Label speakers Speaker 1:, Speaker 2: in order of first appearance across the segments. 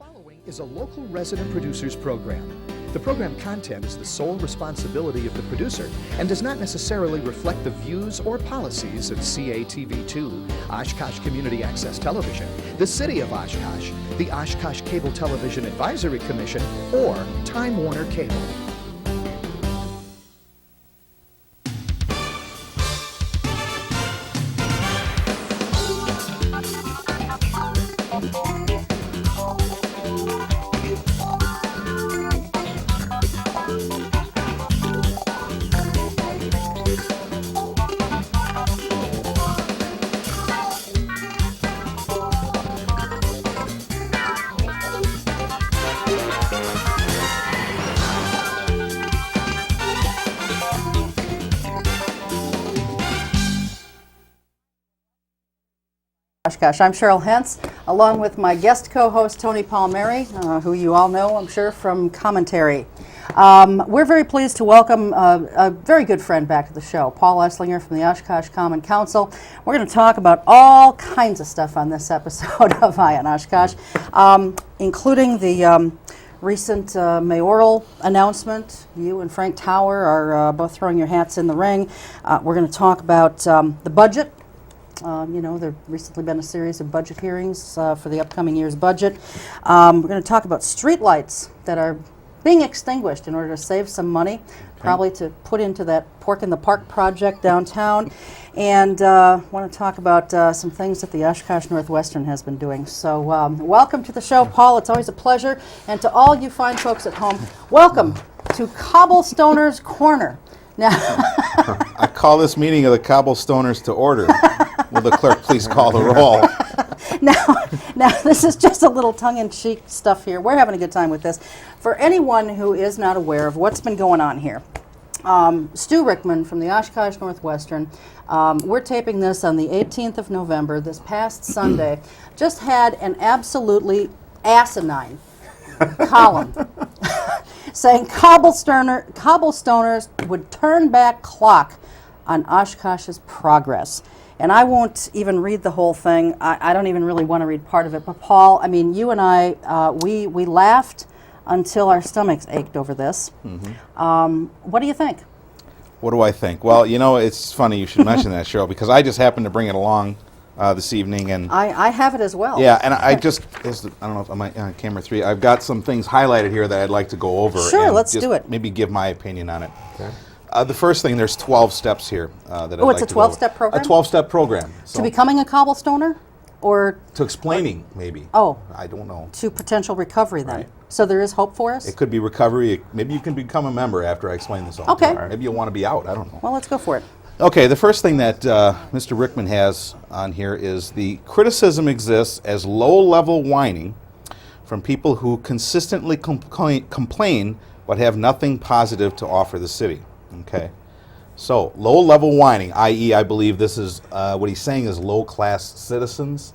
Speaker 1: following is a local resident producers program. The program content is the sole responsibility of the producer and does not necessarily reflect the views or policies of CATV2, Oshkosh Community Access Television, the City of Oshkosh, the Oshkosh Cable Television Advisory Commission, or Time Warner Cable.
Speaker 2: Oshkosh. I'm Cheryl Hentz, along with my guest co-host Tony Palmeri, who you all know, I'm sure, from commentary. We're very pleased to welcome a very good friend back to the show, Paul Esslinger from the Oshkosh Common Council. We're going to talk about all kinds of stuff on this episode of Eye on Oshkosh, including the recent mayoral announcement. You and Frank Tower are both throwing your hats in the ring. We're going to talk about the budget. There recently been a series of budget hearings for the upcoming year's budget. We're going to talk about streetlights that are being extinguished in order to save some money, probably to put into that Pork in the Park project downtown. And want to talk about some things that the Oshkosh Northwestern has been doing. So welcome to the show, Paul. It's always a pleasure. And to all you fine folks at home, welcome to Cobblestoner's Corner. Now,
Speaker 3: I call this meeting of the Cobblestoners to order. Will the clerk please call the roll?
Speaker 2: Now, this is just a little tongue-in-cheek stuff here. We're having a good time with this. For anyone who is not aware of what's been going on here, Stu Rickman from the Oshkosh Northwestern, we're taping this on the 18th of November, this past Sunday, just had an absolutely asinine column saying Cobblestoners would turn back clock on Oshkosh's progress. And I won't even read the whole thing. I don't even really want to read part of it. But Paul, I mean, you and I, we laughed until our stomachs ached over this. Mm-hmm. What do you think?
Speaker 3: What do I think? Well, it's funny you should mention that, Cheryl, because I just happened to bring it along this evening. And
Speaker 2: I have it as well.
Speaker 3: Yeah, and I don't know if I'm on camera 3, I've got some things highlighted here that I'd like to go over.
Speaker 2: Sure,
Speaker 3: and
Speaker 2: let's
Speaker 3: just
Speaker 2: do it.
Speaker 3: Maybe give my opinion on it. Okay. The first thing, there's 12 steps here that I'd like to
Speaker 2: it's a 12-step program?
Speaker 3: A 12-step program. So
Speaker 2: to becoming a cobblestoner? Or
Speaker 3: to explaining, maybe.
Speaker 2: Oh.
Speaker 3: I don't know.
Speaker 2: To potential recovery, then.
Speaker 3: Right.
Speaker 2: So there is hope for us?
Speaker 3: It could be recovery. Maybe you can become a member after I explain this all.
Speaker 2: Okay.
Speaker 3: Maybe you'll want to be out. I don't know.
Speaker 2: Well, let's go for it.
Speaker 3: Okay, the first thing that Mr. Rickman has on here is the criticism exists as low-level whining from people who consistently complain but have nothing positive to offer the city. Okay. So, low-level whining, i.e., I believe this is, what he's saying is low-class citizens.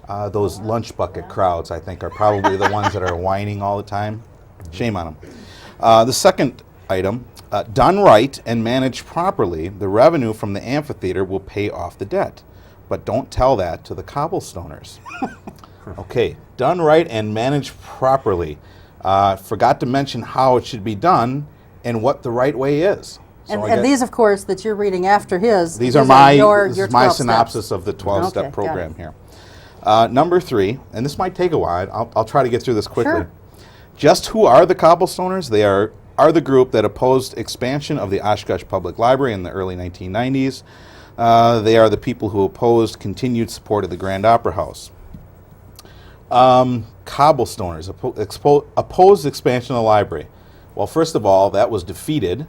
Speaker 3: Those lunch bucket crowds, I think, are probably the ones that are whining all the time. Shame on them. The second item, done right and managed properly, the revenue from the amphitheater will pay off the debt. But don't tell that to the Cobblestoners. Okay, done right and managed properly. Forgot to mention how it should be done and what the right way is. So
Speaker 2: and these, of course, that you're reading after his.
Speaker 3: These are my
Speaker 2: steps.
Speaker 3: synopsis of the 12-step program here. Number 3, and this might take a while. I'll try to get through this quickly.
Speaker 2: Sure.
Speaker 3: Just who are the Cobblestoners? They are the group that opposed expansion of the Oshkosh Public Library in the early 1990s. They are the people who opposed continued support of the Grand Opera House. Cobblestoners opposed expansion of the library. Well, first of all, that was defeated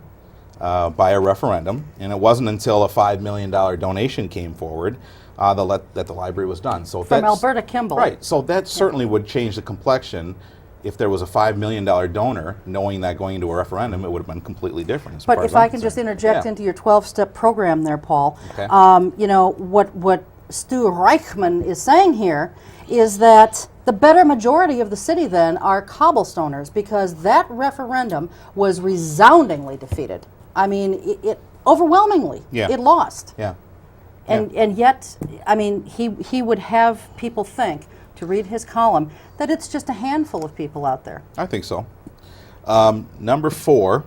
Speaker 3: by a referendum, and it wasn't until a $5 million donation came forward that the library was done. So
Speaker 2: from Alberta Kimball.
Speaker 3: Right, so that certainly would change the complexion. If there was a $5 million donor, knowing that going into a referendum, it would have been completely different.
Speaker 2: But if I can just interject into your 12-step program there, Paul,
Speaker 3: okay.
Speaker 2: What Stu Reichman is saying here is that the better majority of the city then are Cobblestoners, because that referendum was resoundingly defeated. I mean, it overwhelmingly, it lost.
Speaker 3: Yeah.
Speaker 2: And yet, I mean, he would have people think, to read his column, that it's just a handful of people out there.
Speaker 3: I think so. Number 4,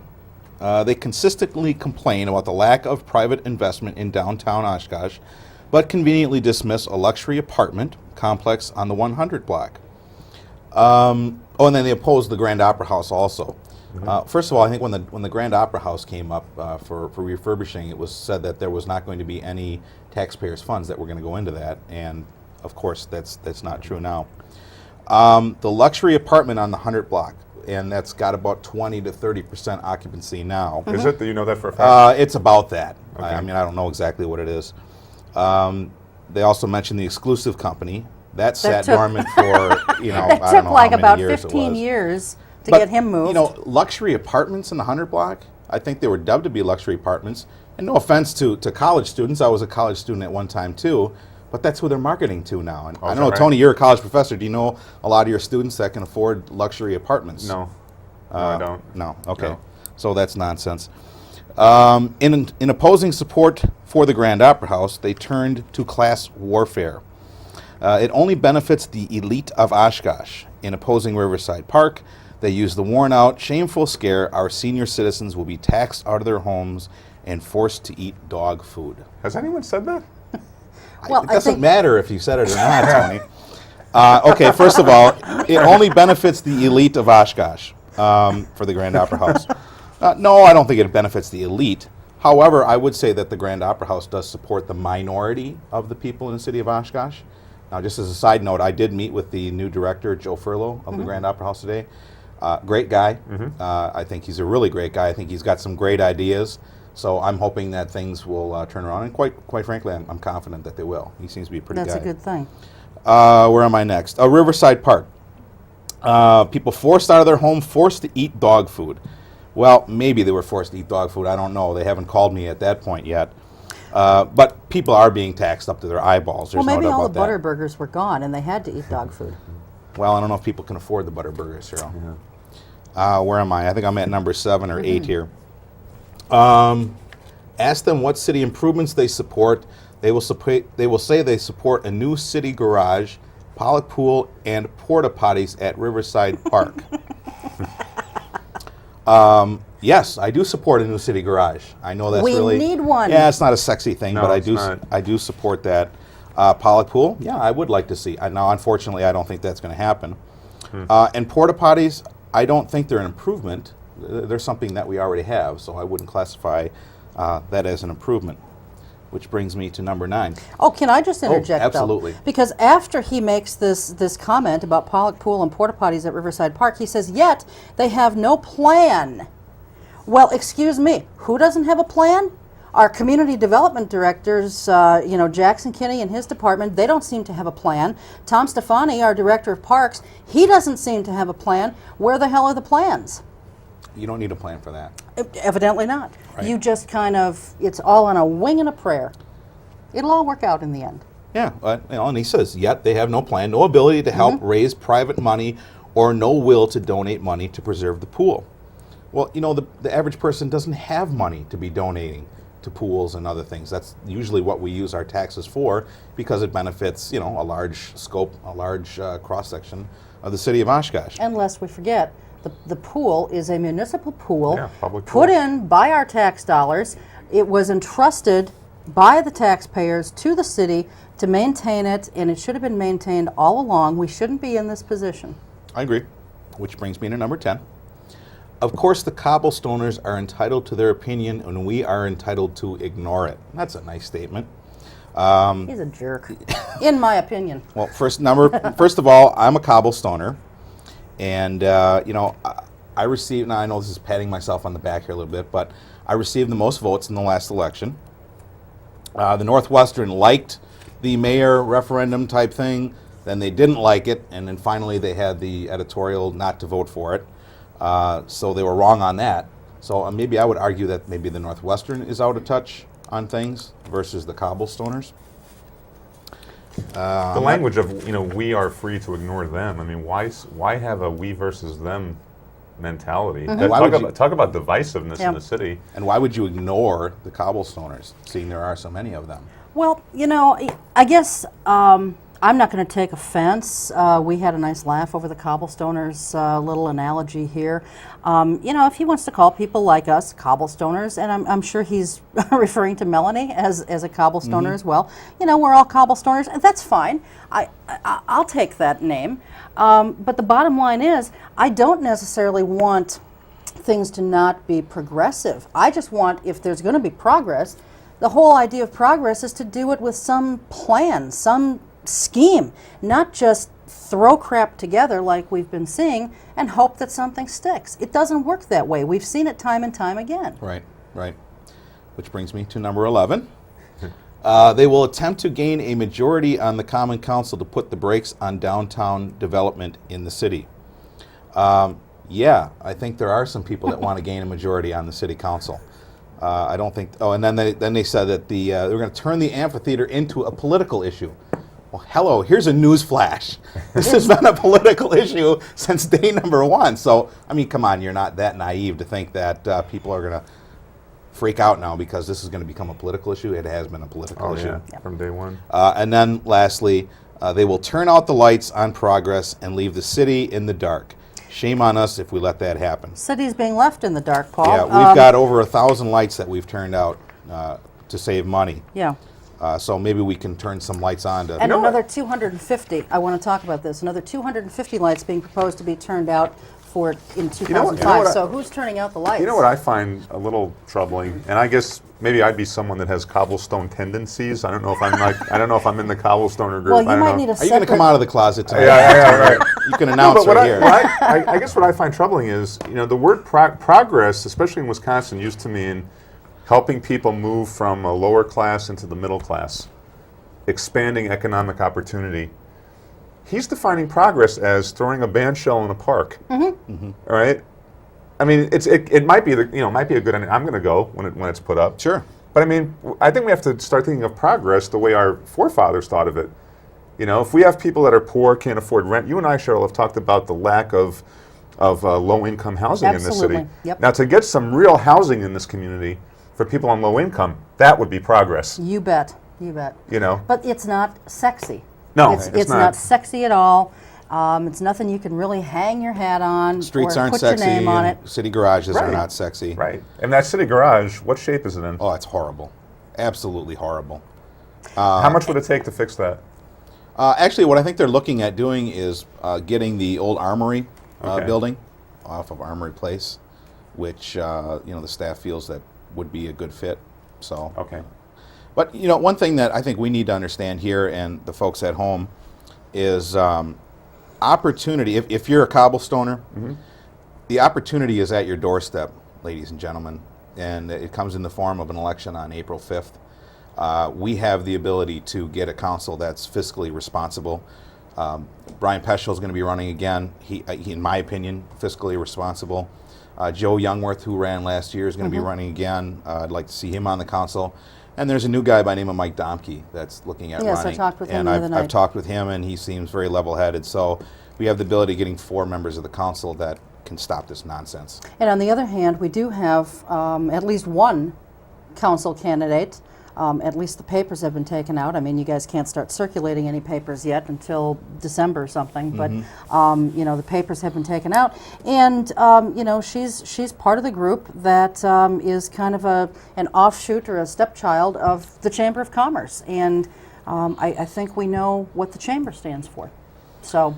Speaker 3: they consistently complain about the lack of private investment in downtown Oshkosh, but conveniently dismiss a luxury apartment complex on the 100 block. And then they oppose the Grand Opera House also. First of all, I think when the Grand Opera House came up for refurbishing, it was said that there was not going to be any taxpayers' funds that were going to go into that, and of course that's not true now. The luxury apartment on the 100 block, and that's got about 20 to 30% occupancy now.
Speaker 4: Is it? Do you know that for a fact?
Speaker 3: It's about that.
Speaker 4: Okay.
Speaker 3: I mean, I don't know exactly what it is. They also mentioned the exclusive company. That sat
Speaker 2: took-
Speaker 3: dormant for,
Speaker 2: It
Speaker 3: I don't
Speaker 2: took
Speaker 3: know
Speaker 2: like
Speaker 3: how many
Speaker 2: about
Speaker 3: years it
Speaker 2: 15
Speaker 3: was.
Speaker 2: years to
Speaker 3: But,
Speaker 2: get him moved.
Speaker 3: You know, luxury apartments in the 100 block, I think they were dubbed to be luxury apartments. And no offense to college students, I was a college student at one time too, but that's who they're marketing to now. And I don't know,
Speaker 4: right.
Speaker 3: Tony, you're a college professor. Do you know a lot of your students that can afford luxury apartments?
Speaker 4: No. No, I don't.
Speaker 3: No, okay.
Speaker 4: No.
Speaker 3: So that's nonsense. In opposing support for the Grand Opera House, they turned to class warfare. It only benefits the elite of Oshkosh. In opposing Riverside Park, they use the worn-out, shameful scare our senior citizens will be taxed out of their homes and forced to eat dog food.
Speaker 4: Has anyone said that?
Speaker 2: Well,
Speaker 3: It
Speaker 2: I
Speaker 3: doesn't
Speaker 2: think-
Speaker 3: matter if you said it or not, Tony. Okay, first of all, it only benefits the elite of Oshkosh for the Grand Opera House. No, I don't think it benefits the elite. However, I would say that the Grand Opera House does support the minority of the people in the city of Oshkosh. Now, just as a side note, I did meet with the new director, Joe Furlow, of the Grand Opera House today. Great guy. I think he's a really great guy. I think he's got some great ideas. So I'm hoping that things will turn around. And quite frankly, I'm confident that they will. He seems to be a pretty
Speaker 2: That's
Speaker 3: guy.
Speaker 2: a good thing.
Speaker 3: Where am I next? Riverside Park. People forced out of their home, forced to eat dog food. Well, maybe they were forced to eat dog food. I don't know. They haven't called me at that point yet. But people are being taxed up to their eyeballs. There's
Speaker 2: Well, maybe
Speaker 3: no doubt
Speaker 2: all
Speaker 3: about
Speaker 2: the
Speaker 3: that.
Speaker 2: butter burgers were gone and they had to eat dog food.
Speaker 3: Well, I don't know if people can afford the butter burgers, Cheryl. Where am I? I think I'm at number 7 or 8 here. Ask them what city improvements they support. They will say they support a new city garage, Pollock Pool, and porta potties at Riverside Park. Yes, I do support a new city garage. I know that's
Speaker 2: We
Speaker 3: really
Speaker 2: need one.
Speaker 3: Yeah, it's not a sexy thing,
Speaker 4: No,
Speaker 3: but
Speaker 4: it's not.
Speaker 3: I do support that. Pollock Pool, yeah, I would like to see. Now, unfortunately, I don't think that's going to happen. And porta potties, I don't think they're an improvement. They're something that we already have, so I wouldn't classify that as an improvement. Which brings me to number 9.
Speaker 2: Oh, can I just interject,
Speaker 3: absolutely.
Speaker 2: though? Because after he makes this comment about Pollock Pool and porta potties at Riverside Park, he says, yet they have no plan. Well, excuse me, who doesn't have a plan? Our community development directors, Jackson Kinney and his department, they don't seem to have a plan. Tom Stefani, our director of parks, he doesn't seem to have a plan. Where the hell are the plans?
Speaker 3: You don't need a plan for that.
Speaker 2: Evidently not.
Speaker 3: Right.
Speaker 2: You just it's all on a wing and a prayer. It'll all work out in the end.
Speaker 3: Yeah, and he says, yet they have no plan, no ability to help raise private money, or no will to donate money to preserve the pool. Well, the average person doesn't have money to be donating to pools and other things. That's usually what we use our taxes for, because it benefits, a large scope, a large cross-section of the city of Oshkosh.
Speaker 2: And lest we forget, the pool is a municipal pool,
Speaker 4: Yeah, public
Speaker 2: put
Speaker 4: pool.
Speaker 2: in by our tax dollars. It was entrusted by the taxpayers to the city to maintain it, and it should have been maintained all along. We shouldn't be in this position.
Speaker 3: I agree, which brings me to number 10. Of course, the cobblestoners are entitled to their opinion, and we are entitled to ignore it. That's a nice statement.
Speaker 2: He's a jerk, in my opinion.
Speaker 3: Well, first of all, I'm a cobblestoner, and I received. Now I know this is patting myself on the back here a little bit, but I received the most votes in the last election. The Northwestern liked the mayor referendum type thing, then they didn't like it, and then finally they had the editorial not to vote for it. So they were wrong on that. So maybe I would argue that maybe the Northwestern is out of touch on things versus the cobblestoners.
Speaker 4: The language of, we are free to ignore them. I mean, why have a we versus them mentality?
Speaker 3: Why would you-
Speaker 4: Talk about divisiveness
Speaker 2: Yeah.
Speaker 4: in the city.
Speaker 3: And why would you ignore the cobblestoners, seeing there are so many of them?
Speaker 2: Well, I guess I'm not going to take offense. We had a nice laugh over the cobblestoners little analogy here. If he wants to call people like us cobblestoners, and I'm sure he's referring to Melanie as a cobblestoner as well. We're all cobblestoners, and that's fine. I'll take that name. But the bottom line is, I don't necessarily want things to not be progressive. I just want, if there's going to be progress, the whole idea of progress is to do it with some plan, some scheme, not just throw crap together like we've been seeing and hope that something sticks. It doesn't work that way. We've seen it time and time again.
Speaker 3: Right. Which brings me to number 11. They will attempt to gain a majority on the Common Council to put the brakes on downtown development in the city. Yeah, I think there are some people that want to gain a majority on the city council. I don't think. Oh, and then they said that they're going to turn the amphitheater into a political issue. Well, hello. Here's a news flash. This has been a political issue since day number one. So, I mean, come on. You're not that naive to think that people are going to freak out now because this is going to become a political issue. It has been a political issue.
Speaker 4: Yeah, from day one.
Speaker 3: And then, lastly, they will turn out the lights on progress and leave the city in the dark. Shame on us if we let that happen.
Speaker 2: City's being left in the dark, Paul.
Speaker 3: Yeah, we've got over 1,000 lights that we've turned out to save money.
Speaker 2: Yeah.
Speaker 3: So maybe we can turn some lights on to.
Speaker 2: And another 250, I want to talk about this, another 250 lights being proposed to be turned out in 2005. So who's turning out the lights?
Speaker 4: You know what I find a little troubling, and I guess maybe I'd be someone that has cobblestone tendencies. I don't know if I'm in the cobblestoner group.
Speaker 2: Well, you
Speaker 4: I don't
Speaker 2: might
Speaker 4: know.
Speaker 2: need a
Speaker 3: Are you going to come out of the closet tonight?
Speaker 4: Yeah, right.
Speaker 3: You can announce
Speaker 4: But
Speaker 3: right here.
Speaker 4: I guess what I find troubling is, the word progress, especially in Wisconsin, used to mean helping people move from a lower class into the middle class, expanding economic opportunity. He's defining progress as throwing a band shell in a park. All right. I mean, it might be might be a good. I'm going to go when it's put up.
Speaker 3: Sure.
Speaker 4: But I mean, I think we have to start thinking of progress the way our forefathers thought of it. If we have people that are poor, can't afford rent. You and I, Cheryl, have talked about the lack of low-income housing in this city.
Speaker 2: Yep.
Speaker 4: Now, to get some real housing in this community for people on low income, that would be progress.
Speaker 2: You bet. But it's not sexy.
Speaker 4: No,
Speaker 2: it's not sexy at all. It's nothing you can really hang your hat on.
Speaker 3: Streets
Speaker 2: or
Speaker 3: aren't
Speaker 2: put
Speaker 3: sexy.
Speaker 2: your name on it.
Speaker 3: City garages are
Speaker 4: Right.
Speaker 3: not sexy.
Speaker 4: Right. And that city garage, what shape is it in?
Speaker 3: Oh, it's horrible. Absolutely horrible.
Speaker 4: How much would it take to fix that?
Speaker 3: Actually, what I think they're looking at doing is getting the old Armory
Speaker 4: Okay.
Speaker 3: building off of Armory Place, which the staff feels that would be a good fit. So.
Speaker 4: Okay.
Speaker 3: But one thing that I think we need to understand here, and the folks at home, is opportunity. If you're a cobblestoner, the opportunity is at your doorstep, ladies and gentlemen, and it comes in the form of an election on April 5th. We have the ability to get a council that's fiscally responsible. Brian Peschel is going to be running again. He, in my opinion, fiscally responsible. Joe Youngworth, who ran last year, is going to be running again. I'd like to see him on the council. And there's a new guy by the name of Mike Domke that's looking at running.
Speaker 2: Yes, I talked with him
Speaker 3: and
Speaker 2: the other night.
Speaker 3: I've talked with him, and he seems very level-headed. So we have the ability of getting 4 members of the council that can stop this nonsense.
Speaker 2: And on the other hand, we do have at least one council candidate. At least the papers have been taken out. I mean, you guys can't start circulating any papers yet until December or something. But the papers have been taken out, and she's part of the group that is kind of an offshoot or a stepchild of the Chamber of Commerce, and I think we know what the chamber stands for. So.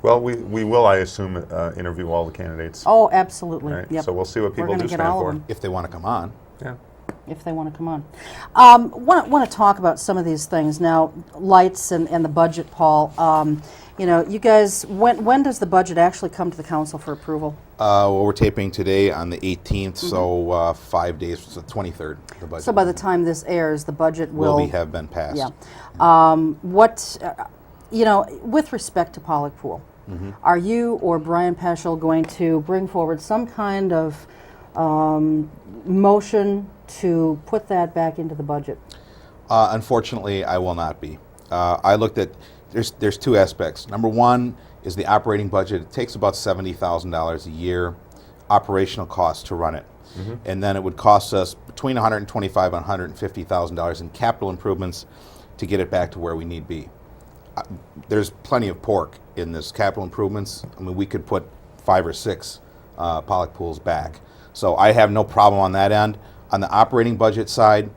Speaker 4: Well, we will, I assume, interview all the candidates.
Speaker 2: Oh, absolutely.
Speaker 4: Right?
Speaker 2: Yep.
Speaker 4: So we'll see what people do stand for.
Speaker 3: If they want to come on.
Speaker 4: Yeah.
Speaker 2: If they want to come on. Want to talk about some of these things now, lights and the budget, Paul. You guys, when does the budget actually come to the council for approval?
Speaker 3: Well, we're taping today on the 18th, so 5 days, so 23rd, the budget.
Speaker 2: So by the time this airs, the budget will
Speaker 3: have been passed.
Speaker 2: Yeah. With respect to Pollock Pool, are you or Brian Peschel going to bring forward some kind of motion to put that back into the budget?
Speaker 3: Unfortunately, I will not be. I looked at, there's 2 aspects. Number one is the operating budget. It takes about $70,000 a year operational costs to run it. And then it would cost us between $125,000 and $150,000 in capital improvements to get it back to where we need to be. there's plenty of pork in this capital improvements. I mean, we could put 5 or 6 pollock pools back. So I have no problem on that end. On the operating budget side,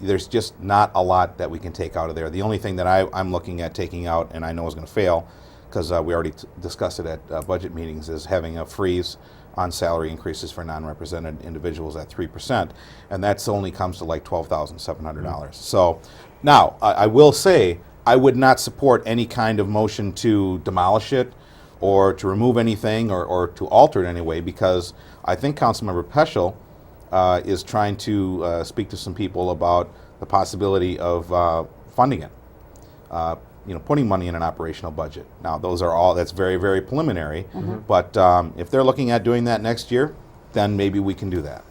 Speaker 3: there's just not a lot that we can take out of there. The only thing that I'm looking at taking out, and I know is going to fail, because we already discussed it at budget meetings, is having a freeze on salary increases for non-represented individuals at 3%, and that's only comes to like $12,700. So now, I will say, I would not support any kind of motion to demolish it or to remove anything or to alter it in any way, because I think Councilmember Peschel is trying to speak to some people about the possibility of funding it. Putting money in an operational budget. Now, that's very, very preliminary, but if they're looking at doing that next year, then maybe we can do that.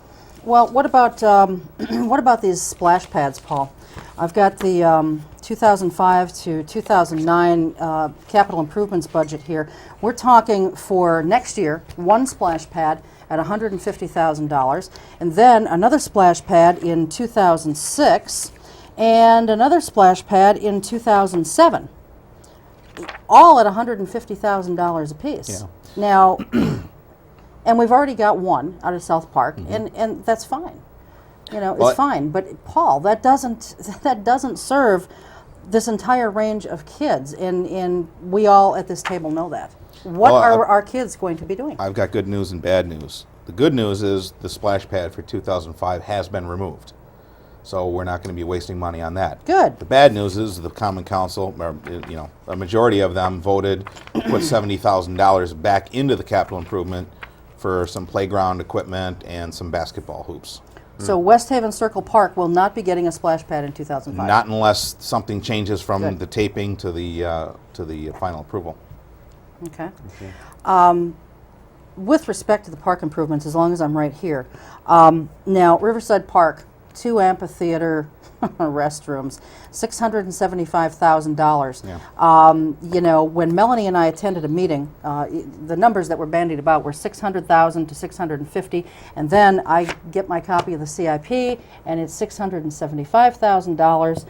Speaker 2: Well, what about what about these splash pads, Paul? I've got the 2005 to 2009 capital improvements budget here. We're talking for next year, one splash pad at $150,000, and then another splash pad in 2006, and another splash pad in 2007, all at $150,000 apiece.
Speaker 3: Yeah.
Speaker 2: Now, and we've already got one out of South Park, and that's fine.
Speaker 3: Well,
Speaker 2: it's fine. But Paul, that doesn't serve this entire range of kids, and we all at this table know that. What are our kids going to be doing?
Speaker 3: I've got good news and bad news. The good news is the splash pad for 2005 has been removed. So we're not going to be wasting money on that.
Speaker 2: Good.
Speaker 3: The bad news is the Common Council, a majority of them voted to put $70,000 back into the capital improvement for some playground equipment and some basketball hoops.
Speaker 2: So West Haven Circle Park will not be getting a splash pad in 2005.
Speaker 3: Not unless something changes from the taping to the final approval.
Speaker 2: Okay. With respect to the park improvements, as long as I'm right here, now Riverside Park, 2 amphitheater restrooms, $675,000.
Speaker 3: Yeah.
Speaker 2: When Melanie and I attended a meeting, the numbers that were bandied about were $600,000 to $650,000, and then I get my copy of the CIP, and it's $675,000.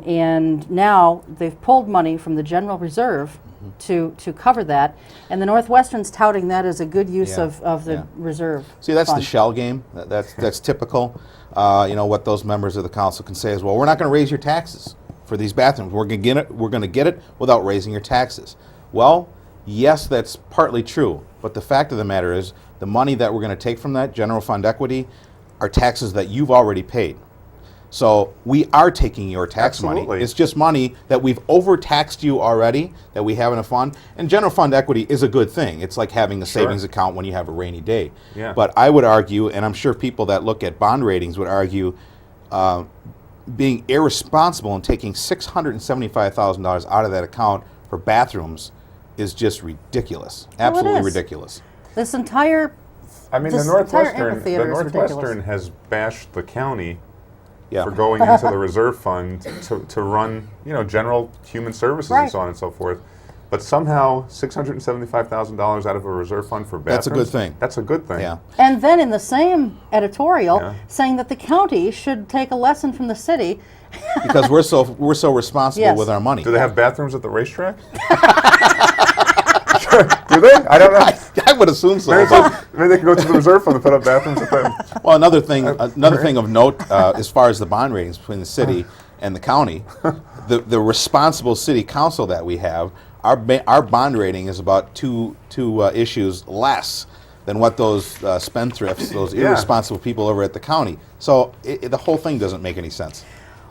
Speaker 2: And now they've pulled money from the general reserve to cover that, and the Northwestern's touting that as a good use of the reserve.
Speaker 3: See, that's
Speaker 2: fund.
Speaker 3: the shell game. That's typical. What those members of the council can say is, well, we're not going to raise your taxes for these bathrooms. We're going to get it without raising your taxes. Well, yes, that's partly true, but the fact of the matter is the money that we're going to take from that general fund equity are taxes that you've already paid. So we are taking your tax money. It's just money that we've overtaxed you already, that we have in a fund. And general fund equity is a good thing. It's like having a savings account when you have a rainy day.
Speaker 4: Yeah.
Speaker 3: But I would argue, and I'm sure people that look at bond ratings would argue, being irresponsible and taking $675,000 out of that account for bathrooms is just ridiculous. Absolutely ridiculous.
Speaker 2: This entire
Speaker 4: the Northwestern has bashed the county for going into the reserve fund to run, general human services and so on and so forth. But somehow $675,000 out of a reserve fund for bathrooms.
Speaker 3: That's a good thing.
Speaker 4: That's a good thing.
Speaker 3: Yeah.
Speaker 2: And then in the same editorial, saying that the county should take a lesson from the city.
Speaker 3: Because we're so responsible with our money.
Speaker 4: Do they have bathrooms at the racetrack? Do they? I don't know.
Speaker 3: I would assume so.
Speaker 4: Maybe they could go to the reserve fund and put up bathrooms at them.
Speaker 3: Well, another thing of note, as far as the bond ratings between the city and the county, the responsible city council that we have, our bond rating is about two issues less than what those spendthrifts, those irresponsible people over at the county. So the whole thing doesn't make any sense.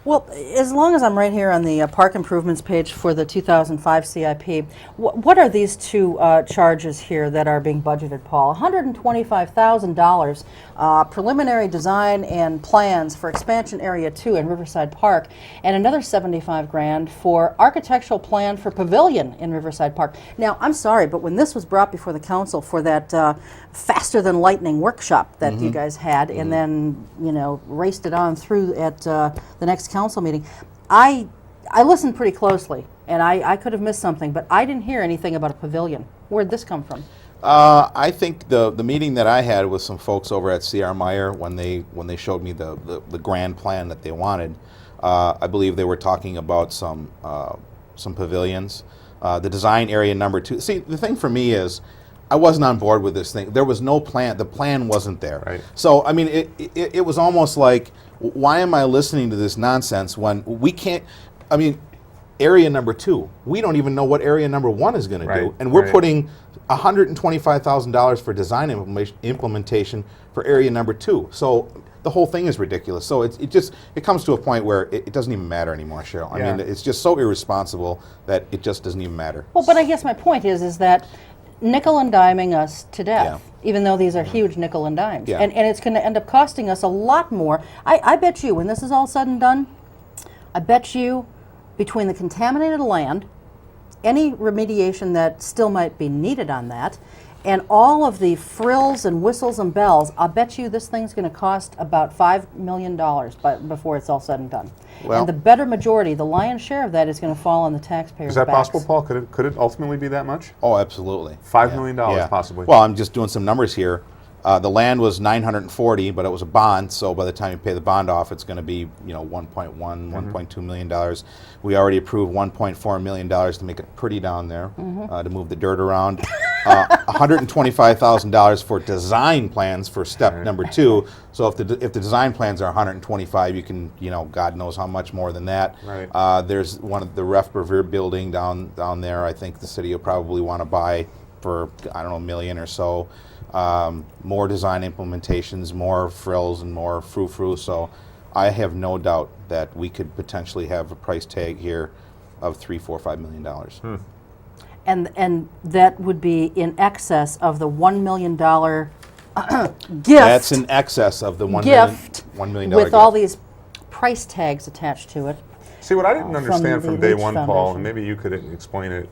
Speaker 2: Well, as long as I'm right here on the park improvements page for the 2005 CIP, what are these two charges here that are being budgeted, Paul? $125,000 preliminary design and plans for expansion area 2 in Riverside Park, and another $75,000 for architectural plan for pavilion in Riverside Park. Now, I'm sorry, but when this was brought before the council for that faster than lightning workshop that you guys had, and then raced it on through at the next council meeting, I listened pretty closely, and I could have missed something, but I didn't hear anything about a pavilion. Where'd this come from?
Speaker 3: I think the meeting that I had with some folks over at C.R. Meyer when they showed me the grand plan that they wanted, I believe they were talking about some pavilions. The design area number 2. See, the thing for me is, I wasn't on board with this thing. There was no plan. The plan wasn't there.
Speaker 4: Right.
Speaker 3: So, I mean, it was almost like, why am I listening to this nonsense when we can't, I mean, area number 2, we don't even know what area number 1 is going to do. And we're putting $125,000 for design implementation for area number 2. So the whole thing is ridiculous. So it comes to a point where it doesn't even matter anymore, Cheryl. I mean, it's just so irresponsible that it just doesn't even matter.
Speaker 2: Well, but I guess my point is that nickel and diming us to death, even though these are huge nickel and dimes.
Speaker 3: Yeah.
Speaker 2: And it's going to end up costing us a lot more. I bet you, when this is all said and done, I bet you between the contaminated land, any remediation that still might be needed on that, and all of the frills and whistles and bells, I'll bet you this thing's going to cost about $5 million before it's all said and done.
Speaker 3: Well,
Speaker 2: and the better majority, the lion's share of that is going to fall on the taxpayers'
Speaker 4: Is that
Speaker 2: backs.
Speaker 4: possible, Paul? Could it ultimately be that much?
Speaker 3: Oh, absolutely.
Speaker 4: $5 million possibly.
Speaker 3: Well, I'm just doing some numbers here. The land was 940, but it was a bond, so by the time you pay the bond off, it's going to be, you know, 1.1, $1.2 million. We already approved $1.4 million to make it pretty down there, to move the dirt around. $125,000 for design plans for step number 2. So if the design plans are 125, you can, you know, God knows how much more than that.
Speaker 4: Right.
Speaker 3: There's one of the Ref Revere building down there. I think the city will probably want to buy for, I don't know, $1 million or so. More design implementations, more frills, and more frou-frou. So I have no doubt that we could potentially have a price tag here of $3, $4, $5 million.
Speaker 2: And that would be in excess of the $1 million gift.
Speaker 3: That's in excess of the $1 million
Speaker 2: with
Speaker 3: gift.
Speaker 2: all these price tags attached to it.
Speaker 4: See, what I didn't understand
Speaker 2: from
Speaker 4: from
Speaker 2: the
Speaker 4: day
Speaker 2: Leach
Speaker 4: one, Paul,
Speaker 2: Foundation.
Speaker 4: and maybe you could explain it,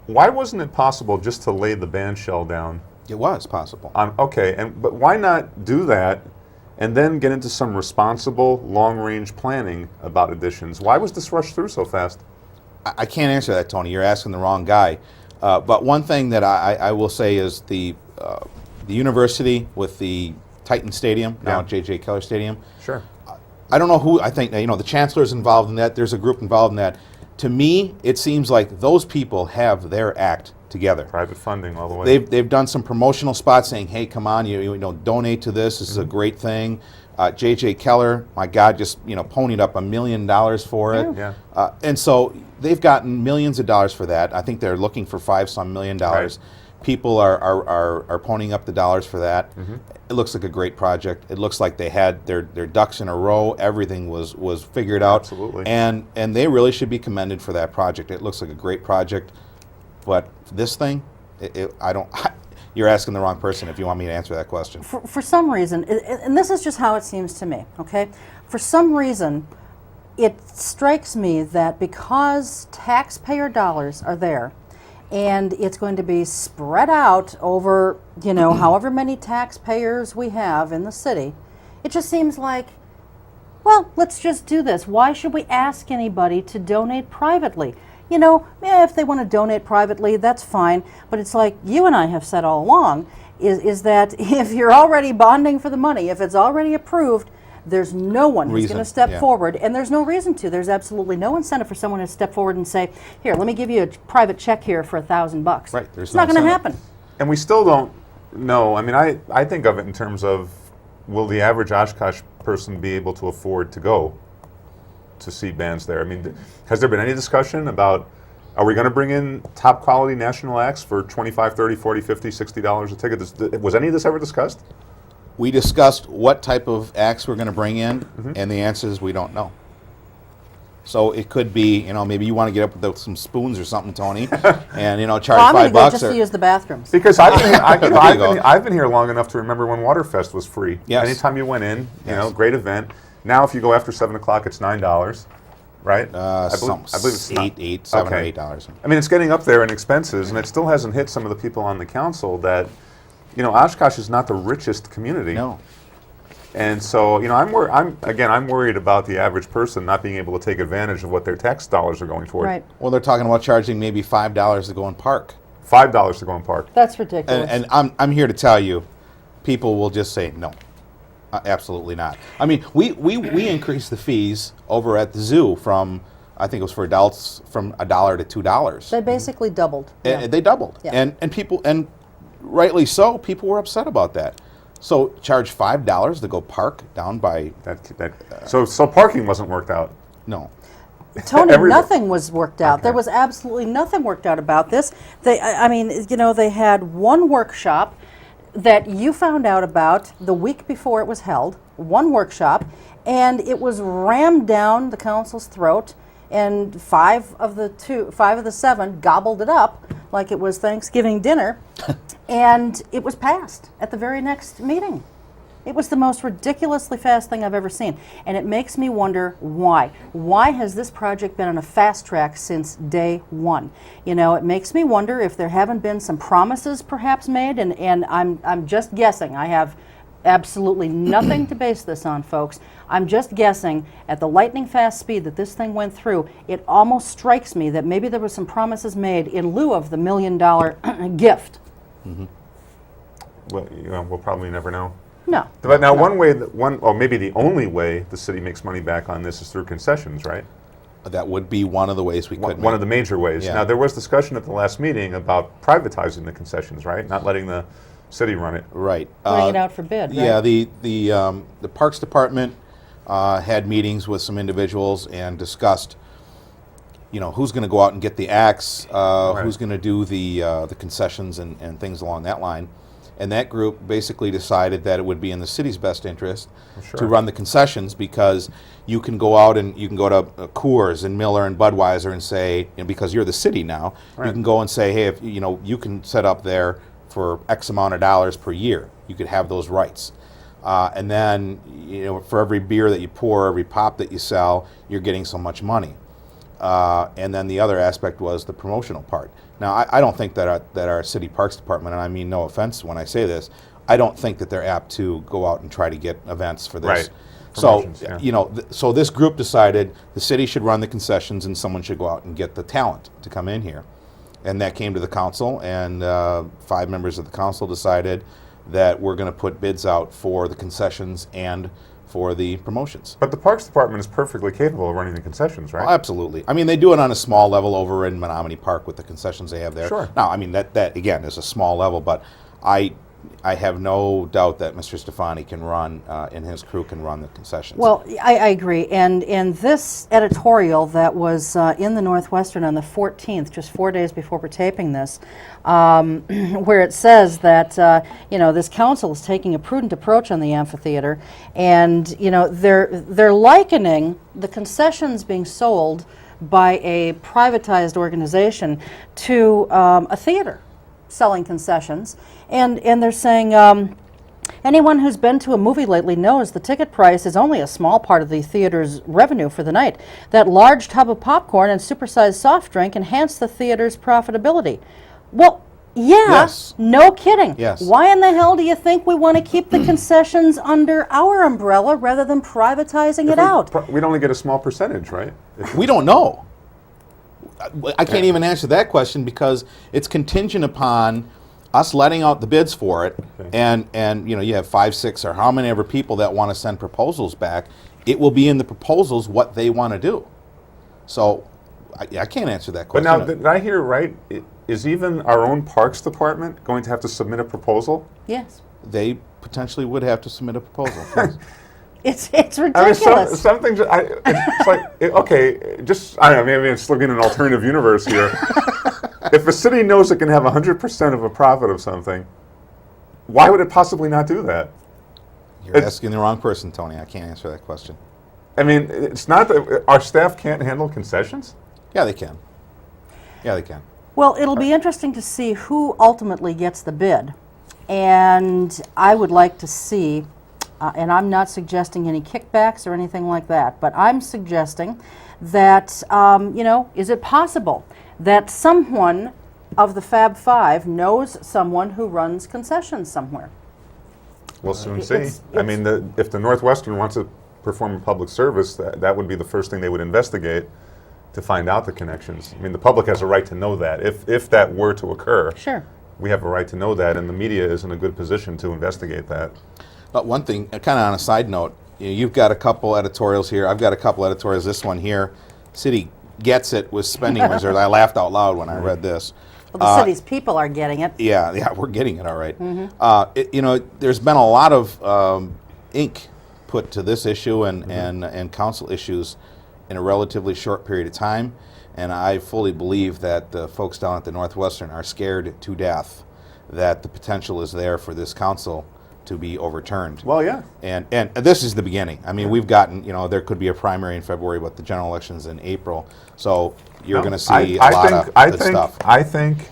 Speaker 4: why wasn't it possible just to lay the band shell down?
Speaker 3: It was possible.
Speaker 4: Okay, but why not do that and then get into some responsible long-range planning about additions? Why was this rushed through so fast?
Speaker 3: I can't answer that, Tony. You're asking the wrong guy. But one thing that I will say is the university with the Titan Stadium, now J.J. Keller Stadium.
Speaker 4: Sure.
Speaker 3: I don't know who, I think, you know, the chancellor's involved in that. There's a group involved in that. To me, it seems like those people have their act together.
Speaker 4: Private funding all the way.
Speaker 3: They've done some promotional spots saying, hey, come on, you know, donate to this. This is a great thing. J.J. Keller, my God, just, you know, ponied up $1 million for it.
Speaker 4: Yeah.
Speaker 3: And so they've gotten millions of dollars for that. I think they're looking for $5-some million.
Speaker 4: Right.
Speaker 3: People are ponying up the dollars for that. It looks like a great project. It looks like they had their ducks in a row. Everything was figured out.
Speaker 4: Absolutely.
Speaker 3: And they really should be commended for that project. It looks like a great project. But this thing, I don't. You're asking the wrong person if you want me to answer that question.
Speaker 2: For some reason, and this is just how it seems to me, okay? For some reason, it strikes me that because taxpayer dollars are there, and it's going to be spread out over, you know, however many taxpayers we have in the city, it just seems like, well, let's just do this. Why should we ask anybody to donate privately? You know, if they want to donate privately, that's fine. But it's like you and I have said all along, is that if you're already bonding for the money, if it's already approved, there's no one who's going to step forward, and there's no reason to. There's absolutely no incentive for someone to step forward and say, here, let me give you a private check here for $1,000.
Speaker 3: Right,
Speaker 2: it's not going to happen.
Speaker 4: And we still don't know. I mean, I think of it in terms of, will the average Oshkosh person be able to afford to go to see bands there? I mean, has there been any discussion about, are we going to bring in top quality national acts for $25, $30, $40, $50, $60 a ticket? Was any of this ever discussed?
Speaker 3: We discussed what type of acts we're going to bring in, and the answer is we don't know. So it could be, you know, maybe you want to get up with some spoons or something, Tony, and, you know, charge
Speaker 2: I'm
Speaker 3: $5
Speaker 2: going to go just to use the bathrooms.
Speaker 4: Because I've been here long enough to remember when Waterfest was free.
Speaker 3: Yes.
Speaker 4: Anytime you went in, you know, great event. Now if you go after 7 o'clock, it's $9, right?
Speaker 3: I believe it's $7 or $8.
Speaker 4: I mean, it's getting up there in expenses, and it still hasn't hit some of the people on the council that, you know, Oshkosh is not the richest community.
Speaker 3: No.
Speaker 4: And so, you know, I'm worried about the average person not being able to take advantage of what their tax dollars are going toward.
Speaker 2: Right.
Speaker 3: Well, they're talking about charging maybe $5 to go and park.
Speaker 4: $5 to go and park.
Speaker 2: That's ridiculous.
Speaker 3: And I'm here to tell you, people will just say no. Absolutely not. I mean, we increased the fees over at the zoo from, I think it was for adults, from $1 to $2.
Speaker 2: They basically doubled.
Speaker 3: And they doubled.
Speaker 2: Yeah.
Speaker 3: And people, and rightly so, people were upset about that. So charge $5 to go park down by,
Speaker 4: So parking wasn't worked out.
Speaker 3: no.
Speaker 2: Tony,
Speaker 4: Everybody.
Speaker 2: nothing was worked out.
Speaker 4: Okay.
Speaker 2: There was absolutely nothing worked out about this. I mean, you know, they had one workshop that you found out about the week before it was held, one workshop, and it was rammed down the council's throat, and five of the seven gobbled it up like it was Thanksgiving dinner, and it was passed at the very next meeting. It was the most ridiculously fast thing I've ever seen, and it makes me wonder why. Why has this project been on a fast track since day one? You know, it makes me wonder if there haven't been some promises perhaps made, and I'm just guessing. I have absolutely nothing to base this on, folks. I'm just guessing at the lightning fast speed that this thing went through. It almost strikes me that maybe there were some promises made in lieu of the $1 million gift.
Speaker 4: Mm-hmm. Well, you know, we'll probably never know.
Speaker 2: No.
Speaker 4: But now, or maybe the only way the city makes money back on this is through concessions, right?
Speaker 3: That would be one of the ways we could.
Speaker 4: One of the major ways.
Speaker 3: Yeah.
Speaker 4: Now, there was discussion at the last meeting about privatizing the concessions, right? Not letting the city run it.
Speaker 3: Right.
Speaker 2: Putting it out for bid, right?
Speaker 3: Yeah, the Parks Department had meetings with some individuals and discussed, you know, who's going to go out and get the axe, who's going to do the concessions and things along that line. And that group basically decided that it would be in the city's best interest to run the concessions, because you can go out and you can go to Coors and Miller and Budweiser and say, and because you're the city now, you can go and say, hey, if you know, you can set up there for X amount of dollars per year. You could have those rights. And then, you know, for every beer that you pour, every pop that you sell, you're getting so much money. And then the other aspect was the promotional part. Now, I don't think that our city parks department, and I mean no offense when I say this, I don't think that they're apt to go out and try to get events for this.
Speaker 4: Right.
Speaker 3: So,
Speaker 4: Yeah.
Speaker 3: you know, so this group decided the city should run the concessions and someone should go out and get the talent to come in here. And that came to the council, and 5 members of the council decided that we're going to put bids out for the concessions and for the promotions.
Speaker 4: But the Parks Department is perfectly capable of running the concessions, right?
Speaker 3: Oh, absolutely. I mean, they do it on a small level over in Menominee Park with the concessions they have there.
Speaker 4: Sure.
Speaker 3: Now, I mean, that again is a small level, but I have no doubt that Mr. Stefani can run, and his crew can run the concessions.
Speaker 2: Well, I agree. And in this editorial that was in the Northwestern on the 14th, just 4 days before we're taping this, where it says that, you know, this council is taking a prudent approach on the amphitheater, and, you know, they're likening the concessions being sold by a privatized organization to a theater selling concessions, and they're saying anyone who's been to a movie lately knows the ticket price is only a small part of the theater's revenue for the night. That large tub of popcorn and supersized soft drink enhance the theater's profitability. Well, yeah,
Speaker 3: Yes.
Speaker 2: no kidding.
Speaker 3: Yes.
Speaker 2: Why in the hell do you think we want to keep the concessions under our umbrella rather than privatizing it out?
Speaker 4: We'd only get a small percentage, right?
Speaker 3: we don't know. I can't even answer that question because it's contingent upon us letting out the bids for it, and you know, you have 5, 6, or how many ever people that want to send proposals back. It will be in the proposals what they want to do. So I can't answer that
Speaker 4: But
Speaker 3: question.
Speaker 4: now, did I hear right? Is even our own Parks Department going to have to submit a proposal?
Speaker 2: Yes.
Speaker 3: They potentially would have to submit a proposal. Yes.
Speaker 2: It's
Speaker 4: I mean,
Speaker 2: ridiculous.
Speaker 4: some things, it's like, okay, just, I don't know, maybe it's looking at an alternative universe here. If a city knows it can have 100% of a profit of something, why would it possibly not do that?
Speaker 3: You're asking the wrong person, Tony. I can't answer that question.
Speaker 4: I mean, it's not that our staff can't handle concessions.
Speaker 3: Yeah, they can. Yeah, they can.
Speaker 2: Well, it'll be interesting to see who ultimately gets the bid. And I would like to see, and I'm not suggesting any kickbacks or anything like that, but I'm suggesting that, you know, is it possible that someone of the Fab Five knows someone who runs concessions somewhere?
Speaker 4: We'll soon see.
Speaker 2: it's-
Speaker 4: I mean, if the Northwestern wants to perform a public service, that would be the first thing they would investigate to find out the connections. I mean, the public has a right to know that. If that were to occur,
Speaker 2: Sure.
Speaker 4: we have a right to know that, and the media is in a good position to investigate that.
Speaker 3: But one thing, kind of on a side note, you've got a couple editorials here. I've got a couple editorials. This one here, city gets it with spending reserves. I laughed out loud when I read this.
Speaker 2: Well, the city's people are getting it.
Speaker 3: Yeah, we're getting it all right. There's been a lot of ink put to this issue and council issues in a relatively short period of time, and I fully believe that the folks down at the Northwestern are scared to death that the potential is there for this council to be overturned.
Speaker 4: Well, yeah.
Speaker 3: And this is the beginning. I mean, we've gotten, there could be a primary in February, but the general election's in April. So you're going to see a lot of good stuff.
Speaker 4: I think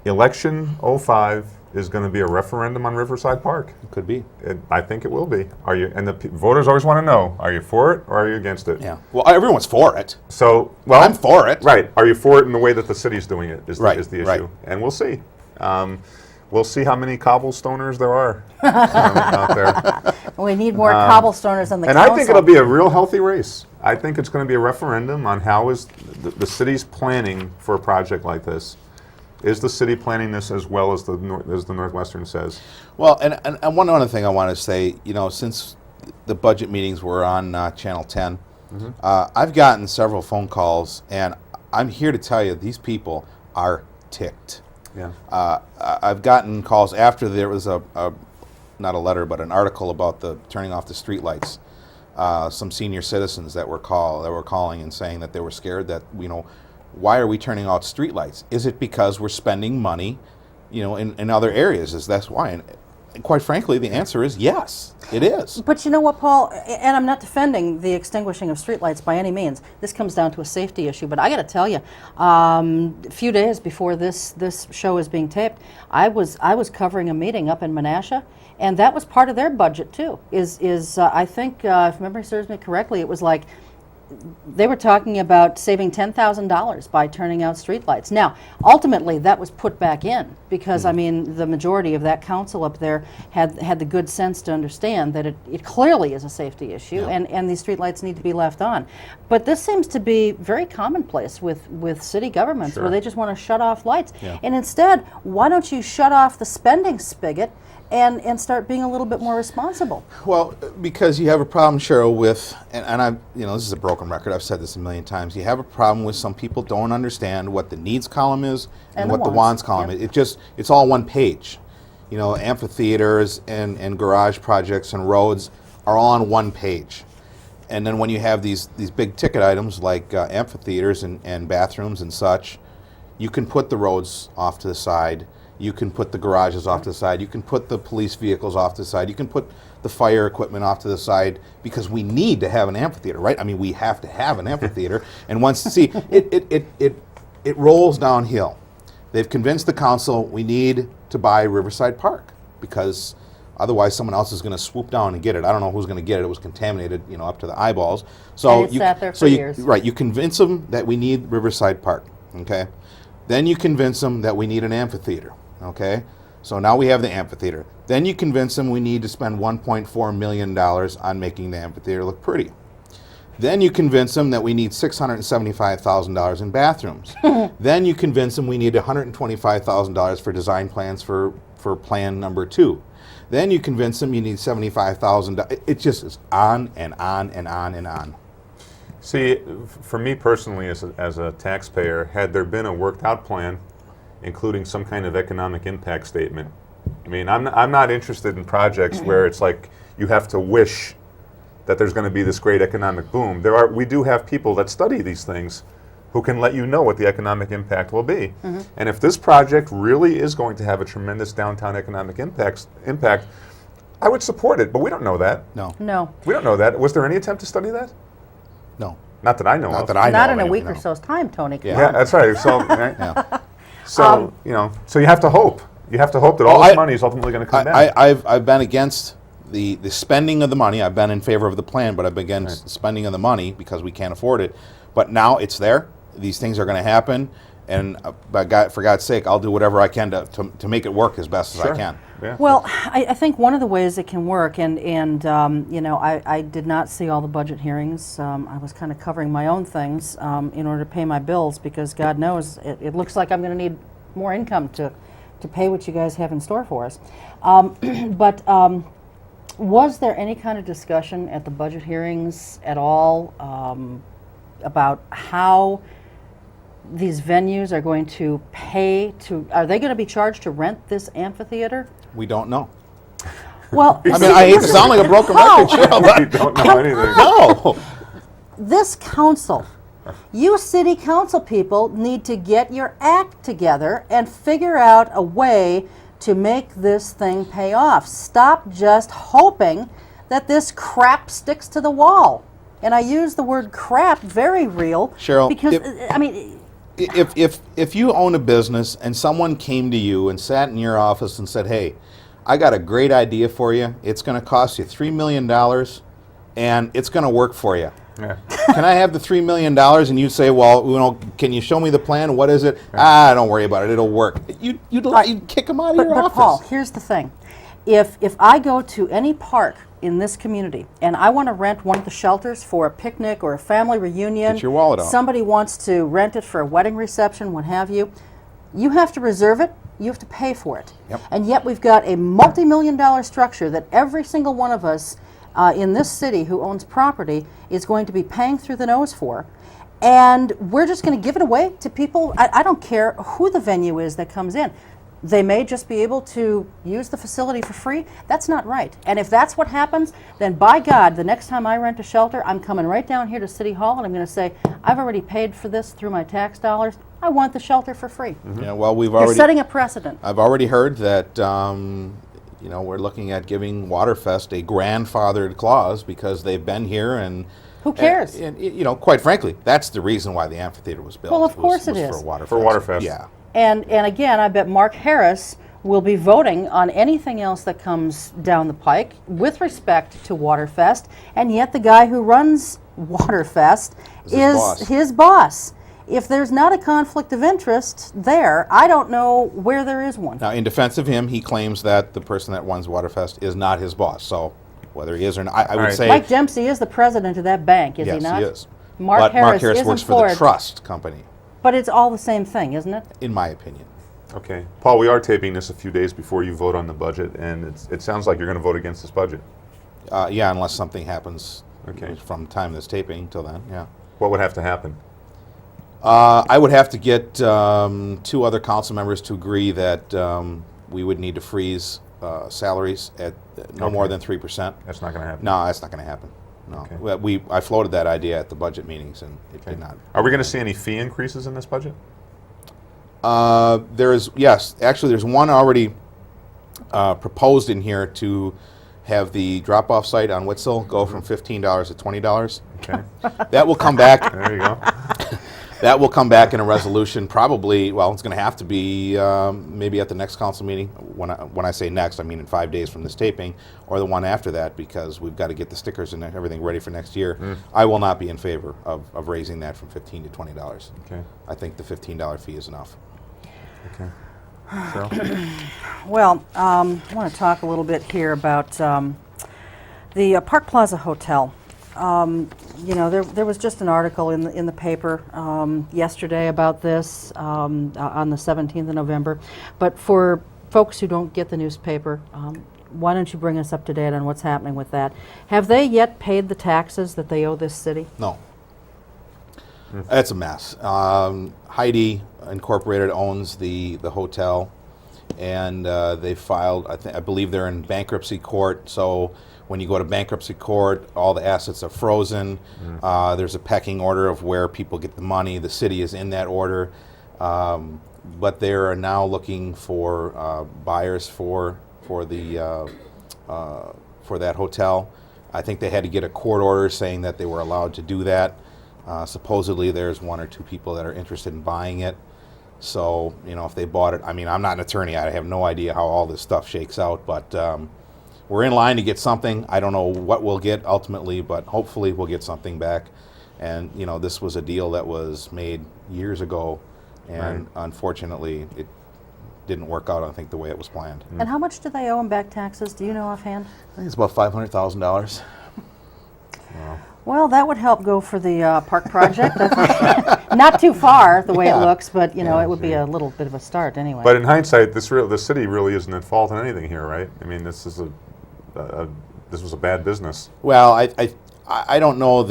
Speaker 4: election 05 is going to be a referendum on Riverside Park.
Speaker 3: It could be.
Speaker 4: I think it will be. Are you? And the voters always want to know: are you for it or are you against it?
Speaker 3: Yeah. Well, everyone's for it.
Speaker 4: So,
Speaker 3: I'm for it.
Speaker 4: Right. Are you for it in the way that the city's doing it? Is the issue?
Speaker 3: Right.
Speaker 4: And we'll see. We'll see how many cobblestoners there are out there.
Speaker 2: We need more cobblestoners on the
Speaker 4: and
Speaker 2: council.
Speaker 4: I think it'll be a real healthy race. I think it's going to be a referendum on how is the city's planning for a project like this. Is the city planning this as well as the Northwestern says?
Speaker 3: Well, and one other thing I want to say, since the budget meetings were on Channel 10, I've gotten several phone calls, and I'm here to tell you these people are ticked.
Speaker 4: Yeah.
Speaker 3: I've gotten calls after there was not a letter, but an article about the turning off the streetlights. Some senior citizens that were calling and saying that they were scared that, why are we turning out streetlights? Is it because we're spending money, in other areas? Is that's why? And quite frankly, the answer is yes, it is.
Speaker 2: But you know what, Paul, and I'm not defending the extinguishing of streetlights by any means. This comes down to a safety issue. But I got to tell you, a few days before this show is being taped, I was covering a meeting up in Menasha, and that was part of their budget too. I think, if memory serves me correctly, it was like they were talking about saving $10,000 by turning out streetlights. Now, ultimately, that was put back in because, the majority of that council up there had the good sense to understand that it clearly is a safety issue, and these streetlights need to be left on. But this seems to be very commonplace with city governments where they just want to shut off lights.
Speaker 3: Yeah.
Speaker 2: And instead, why don't you shut off the spending spigot and start being a little bit more responsible?
Speaker 3: Well, because you have a problem, Cheryl, with, and I, this is a broken record, I've said this a million times, you have a problem with some people don't understand what the needs column is and what the wants column is. It's all one page. Amphitheaters and garage projects and roads are all on one page. And then when you have these big ticket items like amphitheaters and bathrooms and such, you can put the roads off to the side. You can put the garages off to the side. You can put the police vehicles off to the side. You can put the fire equipment off to the side because we need to have an amphitheater, right? We have to have an amphitheater. And it rolls downhill. They've convinced the council we need to buy Riverside Park because otherwise someone else is going to swoop down and get it. I don't know who's going to get it. It was contaminated, up to the eyeballs. So
Speaker 2: and it sat there for years.
Speaker 3: Right. You convince them that we need Riverside Park. Okay. Then you convince them that we need an amphitheater. Okay, so now we have the amphitheater. Then you convince them we need to spend $1.4 million on making the amphitheater look pretty. Then you convince them that we need $675,000 in bathrooms. Then you convince them we need $125,000 for design plans for plan number 2. Then you convince them you need $75,000. It just is on and on and on and on.
Speaker 4: See, for me personally, as a taxpayer, had there been a worked out plan, including some kind of economic impact statement. I'm not interested in projects where it's like you have to wish that there's going to be this great economic boom. We do have people that study these things who can let you know what the economic impact will be. And if this project really is going to have a tremendous downtown economic impact, I would support it, but we don't know that.
Speaker 2: No.
Speaker 4: We don't know that. Was there any attempt to study that?
Speaker 3: No.
Speaker 4: Not that I know of.
Speaker 3: Not that I know
Speaker 2: Not
Speaker 3: of
Speaker 2: in a week
Speaker 3: anyway,
Speaker 2: or so's time, Tony. Come
Speaker 4: Yeah,
Speaker 2: on.
Speaker 4: that's right. So, right?
Speaker 3: Yeah.
Speaker 4: So so you have to hope. You have to hope that all this money is ultimately going to come down.
Speaker 3: I've been against the spending of the money. I've been in favor of the plan, but I've been against the spending of the money because we can't afford it. But now it's there. These things are going to happen, and for God's sake, I'll do whatever I can to make it work as best as I can.
Speaker 4: Yeah.
Speaker 2: Well, I think one of the ways it can work, and I did not see all the budget hearings. I was kind of covering my own things in order to pay my bills because God knows it looks like I'm going to need more income to pay what you guys have in store for us. But Was there any kind of discussion at the budget hearings at all about how these venues are going to pay to, are they going to be charged to rent this amphitheater?
Speaker 3: We don't know.
Speaker 2: Well,
Speaker 3: I mean, I hate to sound like a broken record, Cheryl,
Speaker 4: We
Speaker 3: but
Speaker 4: don't know anything.
Speaker 3: no.
Speaker 2: this council, you city council people need to get your act together and figure out a way to make this thing pay off. Stop just hoping that this crap sticks to the wall. And I use the word crap very real.
Speaker 3: Cheryl,
Speaker 2: because,
Speaker 3: if-
Speaker 2: I mean,
Speaker 3: If you own a business and someone came to you and sat in your office and said, "Hey, I got a great idea for you. It's going to cost you $3 million, and it's going to work for you.
Speaker 4: Yeah.
Speaker 3: Can I have the $3 million?" And you say, "Well, can you show me the plan? What is it?" Don't worry about it. It'll work. You'd kick them out of your
Speaker 2: but
Speaker 3: office.
Speaker 2: Paul, here's the thing. If I go to any park in this community and I want to rent one of the shelters for a picnic or a family reunion,
Speaker 3: Get your wallet out.
Speaker 2: somebody wants to rent it for a wedding reception, what have you, you have to reserve it, you have to pay for it.
Speaker 3: Yep.
Speaker 2: And yet we've got a multi-million-dollar structure that every single one of us in this city who owns property is going to be paying through the nose for. And we're just going to give it away to people. I don't care who the venue is that comes in. They may just be able to use the facility for free. That's not right. And if that's what happens, then by God, the next time I rent a shelter, I'm coming right down here to City Hall and I'm going to say, I've already paid for this through my tax dollars. I want the shelter for free.
Speaker 3: Yeah, well,
Speaker 2: You're setting a precedent.
Speaker 3: I've already heard that we're looking at giving Waterfest a grandfathered clause because they've been here and.
Speaker 2: Who cares?
Speaker 3: And, quite frankly, that's the reason why the amphitheater was built.
Speaker 2: Well, of course
Speaker 3: was
Speaker 2: it is.
Speaker 3: For Waterfest.
Speaker 4: For Waterfest.
Speaker 3: Yeah.
Speaker 2: And again, I bet Mark Harris will be voting on anything else that comes down the pike with respect to Waterfest, and yet the guy who runs Waterfest is his boss. If there's not a conflict of interest there, I don't know where there is one.
Speaker 3: Now, in defense of him, he claims that the person that runs Waterfest is not his boss. So, whether he is or not, I would say
Speaker 2: Mike Dempsey is the president of that bank, is
Speaker 3: yes,
Speaker 2: he not?
Speaker 3: he is.
Speaker 2: Mark Harris is
Speaker 3: works for
Speaker 2: employed,
Speaker 3: the trust company,
Speaker 2: but it's all the same thing, isn't it?
Speaker 3: in my opinion.
Speaker 4: Okay. Paul, we are taping this a few days before you vote on the budget, and it sounds like you're going to vote against this budget.
Speaker 3: Yeah, unless something happens
Speaker 4: Okay.
Speaker 3: from time of this taping till then. Yeah.
Speaker 4: What would have to happen?
Speaker 3: I would have to get 2 other council members to agree that we would need to freeze salaries at no more than 3%.
Speaker 4: That's not going to happen.
Speaker 3: No, that's not going to happen. No.
Speaker 4: Okay.
Speaker 3: Well, I floated that idea at the budget meetings, and it did not.
Speaker 4: Are we going to see any fee increases in this budget?
Speaker 3: There's one already proposed in here to have the drop-off site on Witzel go from $15 to $20.
Speaker 4: Okay.
Speaker 3: That will come back.
Speaker 4: There you go.
Speaker 3: That will come back in a resolution. Probably. Well, it's going to have to be maybe at the next council meeting. When I say next, I mean in 5 days from this taping, or the one after that, because we've got to get the stickers and everything ready for next year. I will not be in favor of raising that from $15 to $20.
Speaker 4: Okay.
Speaker 3: I think the $15 fee is enough.
Speaker 4: Okay. Cheryl?
Speaker 2: Well, I want to talk a little bit here about the Park Plaza Hotel. There was just an article in the paper yesterday about this on the 17th of November. But for folks who don't get the newspaper, why don't you bring us up to date on what's happening with that? Have they yet paid the taxes that they owe this city?
Speaker 3: No. It's a mess. Heidi Incorporated owns the hotel, and they filed, I believe they're in bankruptcy court, so when you go to bankruptcy court, all the assets are frozen. There's a pecking order of where people get the money. The city is in that order. But they are now looking for buyers for that hotel. I think they had to get a court order saying that they were allowed to do that. Supposedly there's 1 or 2 people that are interested in buying it. So, if they bought it, I mean, I'm not an attorney. I have no idea how all this stuff shakes out, but we're in line to get something. I don't know what we'll get ultimately, but hopefully we'll get something back. And, this was a deal that was made years ago, and unfortunately it didn't work out, I think, the way it was planned.
Speaker 2: And how much do they owe them back taxes? Do you know offhand?
Speaker 3: I think it's about $500,000.
Speaker 2: Well, that would help go for the park project. Not too far, the way it looks, but it would be a little bit of a start anyway.
Speaker 4: But in hindsight, the city really isn't at fault in anything here, right? I mean, this is a this was a bad business.
Speaker 3: Well, I don't know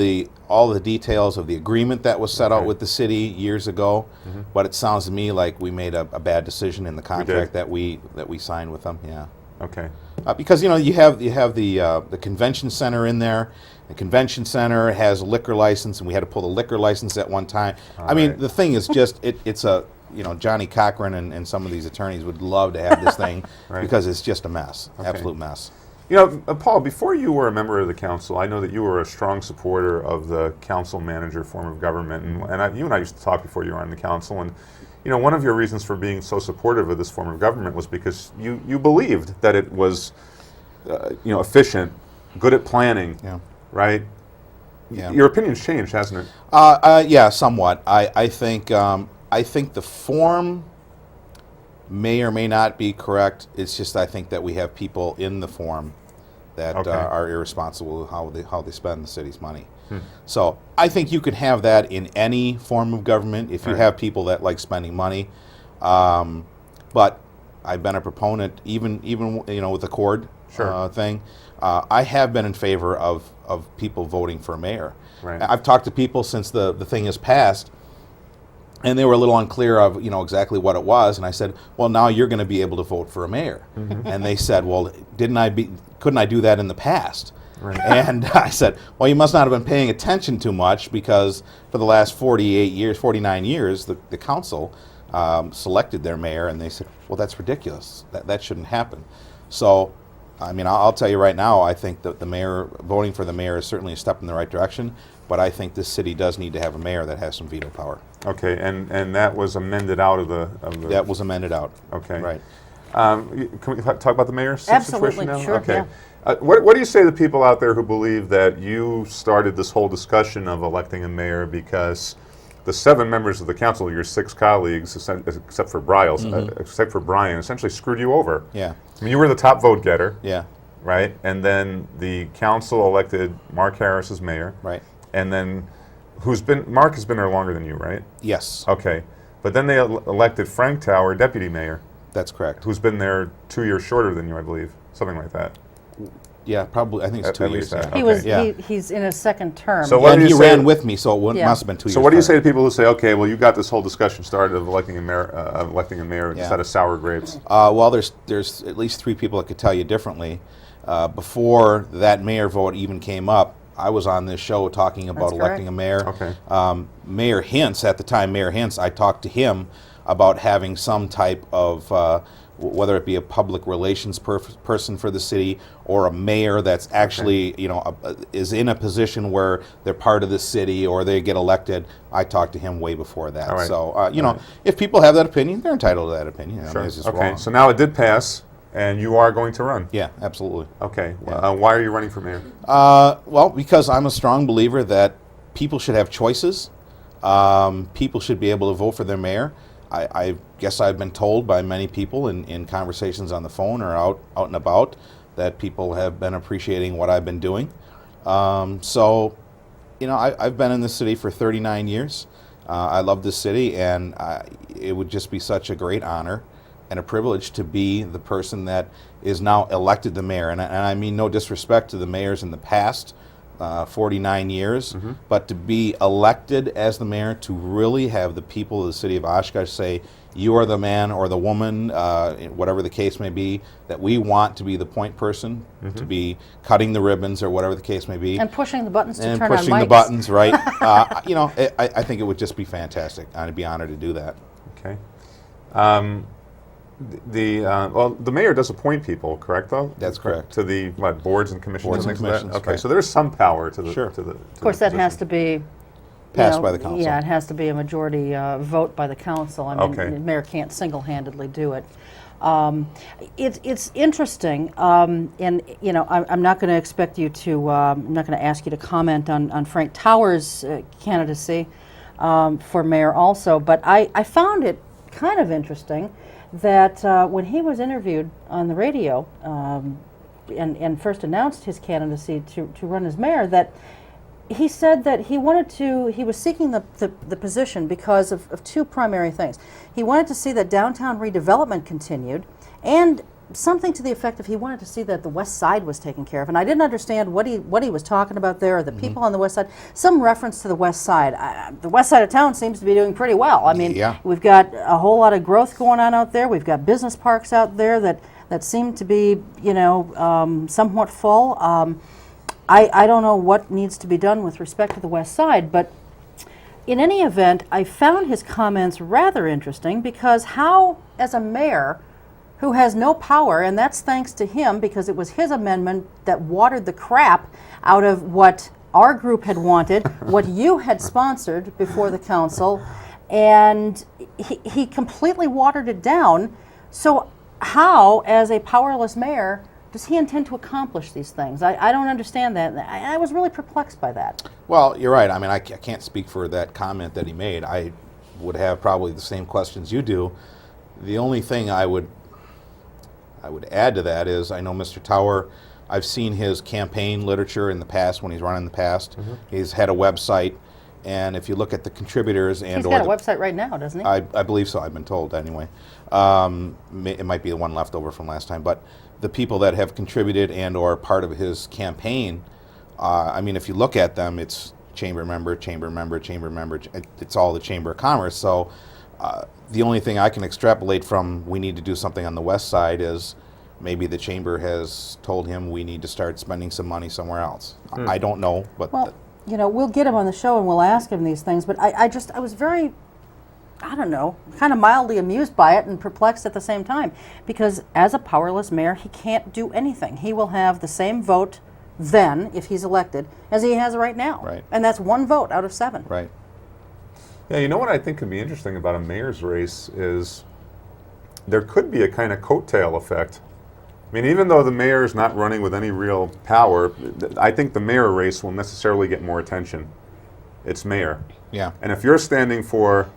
Speaker 3: all the details of the agreement that was set out with the city years ago, but it sounds to me like we made a bad decision in the contract that we signed with them. Yeah.
Speaker 4: Okay.
Speaker 3: Because you have the convention center in there. The convention center has a liquor license, and we had to pull the liquor license at one time. I mean, the thing is just it's a Johnny Cochran and some of these attorneys would love to have this thing because it's just a mess, absolute mess.
Speaker 4: Paul, before you were a member of the council, I know that you were a strong supporter of the council manager form of government, and you and I used to talk before you were on the council, and one of your reasons for being so supportive of this form of government was because you believed that it was efficient, good at planning, right?
Speaker 3: Yeah.
Speaker 4: Your opinion's changed, hasn't it?
Speaker 3: Yeah, somewhat. I think the form may or may not be correct. It's just I think that we have people in the form that are irresponsible with how they spend the city's money. So I think you can have that in any form of government if you have people that like spending money. But I've been a proponent, even with the Accord thing. I have been in favor of people voting for a mayor.
Speaker 4: Right.
Speaker 3: I've talked to people since the thing has passed, and they were a little unclear of exactly what it was. And I said, well, now you're going to be able to vote for a mayor. And they said, well, couldn't I do that in the past?
Speaker 4: Right.
Speaker 3: And I said, well, you must not have been paying attention too much, because for the last 49 years, the council selected their mayor, and they said, well, that's ridiculous. That shouldn't happen. So, I mean, I'll tell you right now, I think that voting for the mayor is certainly a step in the right direction, but I think this city does need to have a mayor that has some veto power.
Speaker 4: Okay, and that was amended out of the...
Speaker 3: That was amended out.
Speaker 4: Okay.
Speaker 3: Right.
Speaker 4: Can we talk about the mayor's
Speaker 2: Absolutely,
Speaker 4: situation now?
Speaker 2: sure,
Speaker 4: Okay.
Speaker 2: yeah.
Speaker 4: What do you say to people out there who believe that you started this whole discussion of electing a mayor because the 7 members of the council, your 6 colleagues, except for Brian, essentially screwed you over?
Speaker 3: Yeah.
Speaker 4: I mean, you were the top vote getter.
Speaker 3: Yeah.
Speaker 4: Right? And then the council elected Mark Harris as mayor.
Speaker 3: Right.
Speaker 4: And then Mark has been there longer than you, right?
Speaker 3: Yes.
Speaker 4: Okay. But then they elected Frank Tower deputy mayor.
Speaker 3: That's correct.
Speaker 4: Who's been there 2 years shorter than you, I believe. Something like that.
Speaker 3: Yeah, probably. I think it's
Speaker 4: At
Speaker 3: 2 years.
Speaker 4: least that.
Speaker 2: He
Speaker 4: Okay.
Speaker 2: was he's in his second term.
Speaker 4: So what
Speaker 3: And
Speaker 4: do
Speaker 3: he
Speaker 4: you say-
Speaker 3: ran with me, so it
Speaker 2: Yeah.
Speaker 3: must have been 2 years.
Speaker 4: So what do you say
Speaker 3: prior.
Speaker 4: to people who say, okay, well, you got this whole discussion started of electing a mayor just out of sour grapes?
Speaker 3: Well, there's at least 3 people that could tell you differently. Before that mayor vote even came up, I was on this show talking about
Speaker 2: That's
Speaker 3: electing a mayor.
Speaker 4: Okay.
Speaker 3: Mayor Hentz, at the time, I talked to him about having some type of, whether it be a public relations person for the city or a mayor that's actually, is in a position where they're part of the city or they get elected. I talked to him way before that.
Speaker 4: All right.
Speaker 3: So, if people have that opinion, they're entitled to that opinion. I mean, it's just
Speaker 4: Okay.
Speaker 3: wrong.
Speaker 4: So now it did pass, and you are going to run.
Speaker 3: Yeah, absolutely.
Speaker 4: Okay.
Speaker 3: Yeah.
Speaker 4: Why are you running for mayor?
Speaker 3: Well, because I'm a strong believer that people should have choices. People should be able to vote for their mayor. I guess I've been told by many people in conversations on the phone or out and about that people have been appreciating what I've been doing. So, I've been in this city for 39 years. I love this city, and it would just be such a great honor and a privilege to be the person that is now elected the mayor. And I mean no disrespect to the mayors in the past, 49 years, but to be elected as the mayor, to really have the people of the city of Oshkosh say, you are the man or the woman, whatever the case may be, that we want to be the point person, to be cutting the ribbons or whatever the case may be.
Speaker 2: and pushing the buttons to
Speaker 3: And
Speaker 2: turn on
Speaker 3: pushing the
Speaker 2: mics.
Speaker 3: buttons, right? I think it would just be fantastic. I'd be honored to do that.
Speaker 4: Okay. The mayor does appoint people, correct, though?
Speaker 3: That's correct.
Speaker 4: To the boards and commissions
Speaker 3: Boards
Speaker 4: and
Speaker 3: and
Speaker 4: things like that?
Speaker 3: commissions,
Speaker 4: Okay,
Speaker 3: right.
Speaker 4: so there's some power to the...
Speaker 3: Sure.
Speaker 2: Of course, that has to be
Speaker 3: Passed by the council.
Speaker 2: Yeah, it has to be a majority vote by the council. I mean,
Speaker 4: Okay.
Speaker 2: the mayor can't single-handedly do it. It's interesting, and I'm not going to expect you to. I'm not going to ask you to comment on Frank Tower's candidacy for mayor, also. But I found it kind of interesting that when he was interviewed on the radio and first announced his candidacy to run as mayor, that he said that he was seeking the position because of 2 primary things. He wanted to see that downtown redevelopment continued, and something to the effect of he wanted to see that the West Side was taken care of, and I didn't understand what he was talking about there, or the people on the West Side. Some reference to the West Side. The West Side of town seems to be doing pretty well. I mean,
Speaker 3: Yeah.
Speaker 2: we've got a whole lot of growth going on out there. We've got business parks out there that seem to be, somewhat full. I don't know what needs to be done with respect to the West Side, but in any event, I found his comments rather interesting, because how, as a mayor who has no power, and that's thanks to him because it was his amendment that watered the crap out of what our group had wanted, what you had sponsored before the council, and he completely watered it down. So how, as a powerless mayor, does he intend to accomplish these things? I don't understand that. I was really perplexed by that.
Speaker 3: Well, you're right. I mean, I can't speak for that comment that he made. I would have probably the same questions you do. The only thing I would add to that is, I know Mr. Tower, I've seen his campaign literature in the past when he's run in the past. He's had a website, and if you look at the contributors and
Speaker 2: He's got a website right now, doesn't he?
Speaker 3: I believe so. I've been told anyway. It might be the one left over from last time, but the people that have contributed and or part of his campaign, I mean, if you look at them, it's chamber member, chamber member, chamber member. It's all the Chamber of Commerce. So the only thing I can extrapolate from we need to do something on the West Side is maybe the chamber has told him we need to start spending some money somewhere else. I don't know, but
Speaker 2: Well, we'll get him on the show and we'll ask him these things, but I was very, I don't know, kind of mildly amused by it and perplexed at the same time, because as a powerless mayor, he can't do anything. He will have the same vote then, if he's elected, as he has right now.
Speaker 3: Right.
Speaker 2: And that's one vote out of 7.
Speaker 3: right.
Speaker 4: Yeah, you know what I think could be interesting about a mayor's race is there could be a kind of coattail effect. I mean, even though the mayor is not running with any real power, I think the mayor race will necessarily get more attention. It's mayor.
Speaker 3: Yeah.
Speaker 4: And if you're standing for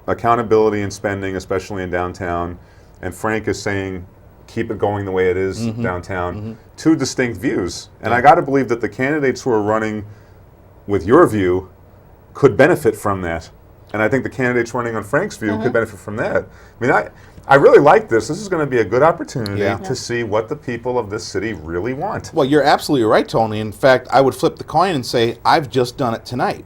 Speaker 4: accountability and spending, especially in downtown, and Frank is saying, keep it going the way it is downtown, two distinct views. And I got to believe that the candidates who are running with your view could benefit from that. And I think the candidates running on Frank's view could benefit from that. I mean, I really like this. This is going to be a good opportunity to see what the people of this city really want.
Speaker 3: Well, you're absolutely right, Tony. In fact, I would flip the coin and say, I've just done it tonight.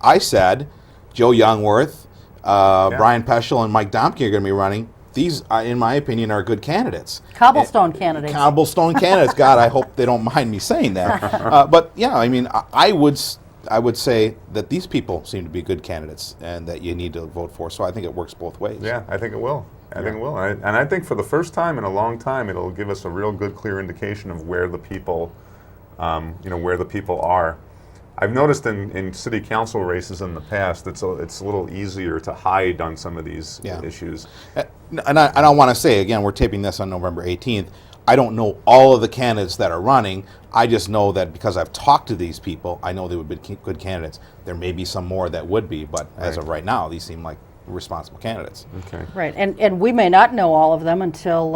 Speaker 3: I said Joe Youngworth, Brian Peschel, and Mike Domke are going to be running. These, in my opinion, are good candidates.
Speaker 2: Cobblestone candidates.
Speaker 3: Cobblestone candidates. God, I hope they don't mind me saying that. But yeah, I mean, I would say that these people seem to be good candidates and that you need to vote for. So I think it works both ways.
Speaker 4: Yeah, I think it will. I think it will. And I think for the first time in a long time, it'll give us a real good, clear indication of where the people, where the people are. I've noticed in city council races in the past, it's a little easier to hide on some of these issues.
Speaker 3: And I want to say, again, we're taping this on November 18th. I don't know all of the candidates that are running. I just know that because I've talked to these people, I know they would be good candidates. There may be some more that would be, but as of right now, these seem like responsible candidates.
Speaker 4: Okay.
Speaker 2: Right, and we may not know all of them until,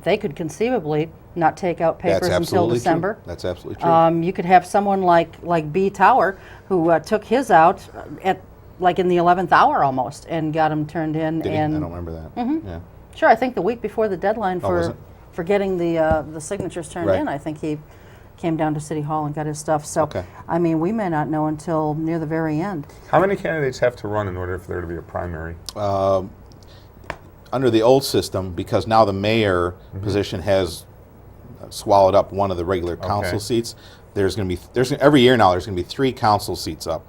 Speaker 2: they could conceivably not take out papers
Speaker 3: That's
Speaker 2: until
Speaker 3: absolutely
Speaker 2: December.
Speaker 3: true. That's absolutely true.
Speaker 2: You could have someone like B. Tower, who took his out at in the 11th hour almost, and got him turned in.
Speaker 3: Did he?
Speaker 2: And
Speaker 3: I don't remember that. Yeah.
Speaker 2: Sure, I think the week before the deadline
Speaker 3: was it?
Speaker 2: for getting the signatures turned
Speaker 3: Right.
Speaker 2: in, I think he came down to City Hall and got his stuff. So,
Speaker 3: Okay.
Speaker 2: we may not know until near the very end.
Speaker 4: How many candidates have to run in order for there to be a primary?
Speaker 3: Under the old system, because now the mayor position has swallowed up one of the regular council seats, there's every year now there's going to be 3 council seats up.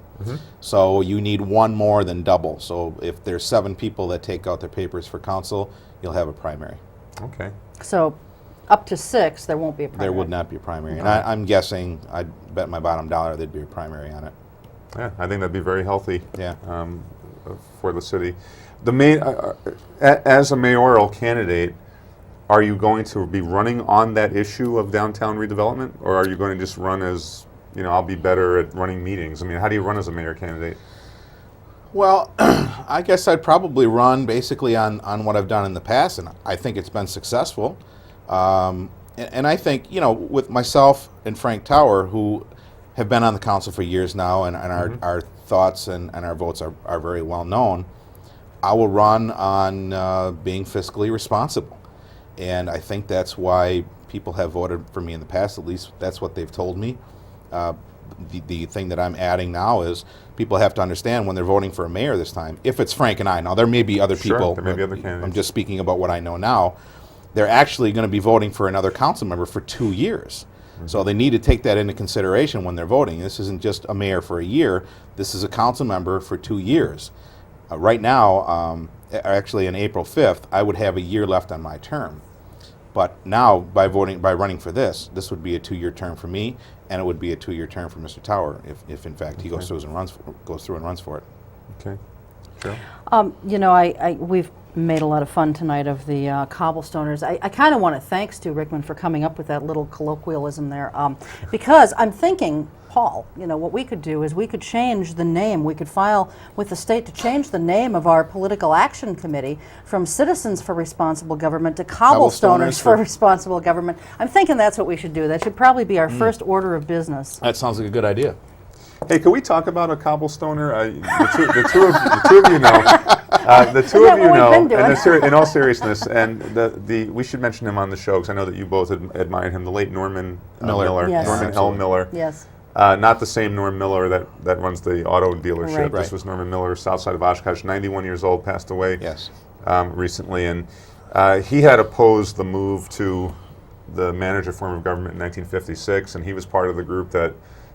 Speaker 3: So you need one more than double. So if there's 7 people that take out their papers for council, you'll have a primary.
Speaker 4: Okay.
Speaker 2: So, up to 6, there won't be a primary.
Speaker 3: There would not be a primary. And I'm guessing, I'd bet my bottom dollar there'd be a primary on it.
Speaker 4: Yeah, I think that'd be very healthy.
Speaker 3: Yeah.
Speaker 4: For the city. The main, as a mayoral candidate, are you going to be running on that issue of downtown redevelopment, or are you going to just run as, I'll be better at running meetings? I mean, how do you run as a mayor candidate?
Speaker 3: Well, I guess I'd probably run basically on what I've done in the past, and I think it's been successful. And I think, with myself and Frank Tower, who have been on the council for years now, and our thoughts and our votes are very well known, I will run on being fiscally responsible. And I think that's why people have voted for me in the past. At least that's what they've told me. The thing that I'm adding now is people have to understand when they're voting for a mayor this time, if it's Frank and I. Now, there may be other
Speaker 4: Sure,
Speaker 3: people.
Speaker 4: there may be other candidates.
Speaker 3: I'm just speaking about what I know now. They're actually going to be voting for another council member for 2 years. So they need to take that into consideration when they're voting. This isn't just a mayor for a year. This is a council member for 2 years. Right now, actually on April 5th, I would have a year left on my term. But now, by running for this would be a 2-year term for me, and it would be a 2-year term for Mr. Tower, if in fact he goes through and runs for it.
Speaker 4: Okay. Cheryl?
Speaker 2: You know, we've made a lot of fun tonight of the cobblestoners. I kind of want to thank Stu Rickman for coming up with that little colloquialism there, because I'm thinking, Paul, you know, what we could do is we could change the name. We could file with the state to change the name of our political action committee from Citizens for Responsible Government to Cobblestoners for Responsible Government. I'm thinking that's what we should do. That should probably be our first order of business.
Speaker 3: That sounds like a good idea.
Speaker 4: Hey, can we talk about a cobblestoner? The two of you know. The two of you know, and in all seriousness, and we should mention him on the show because I know that you both admire him. The late Norman Miller,
Speaker 2: Yes.
Speaker 4: Norman L. Miller.
Speaker 2: Yes.
Speaker 4: Not the same Norm Miller that runs the auto dealership.
Speaker 2: Right.
Speaker 4: This was Norman Miller, south side of Oshkosh, 91 years old, passed away recently. And he had opposed the move to the manager form of government in 1956, and he was part of the group that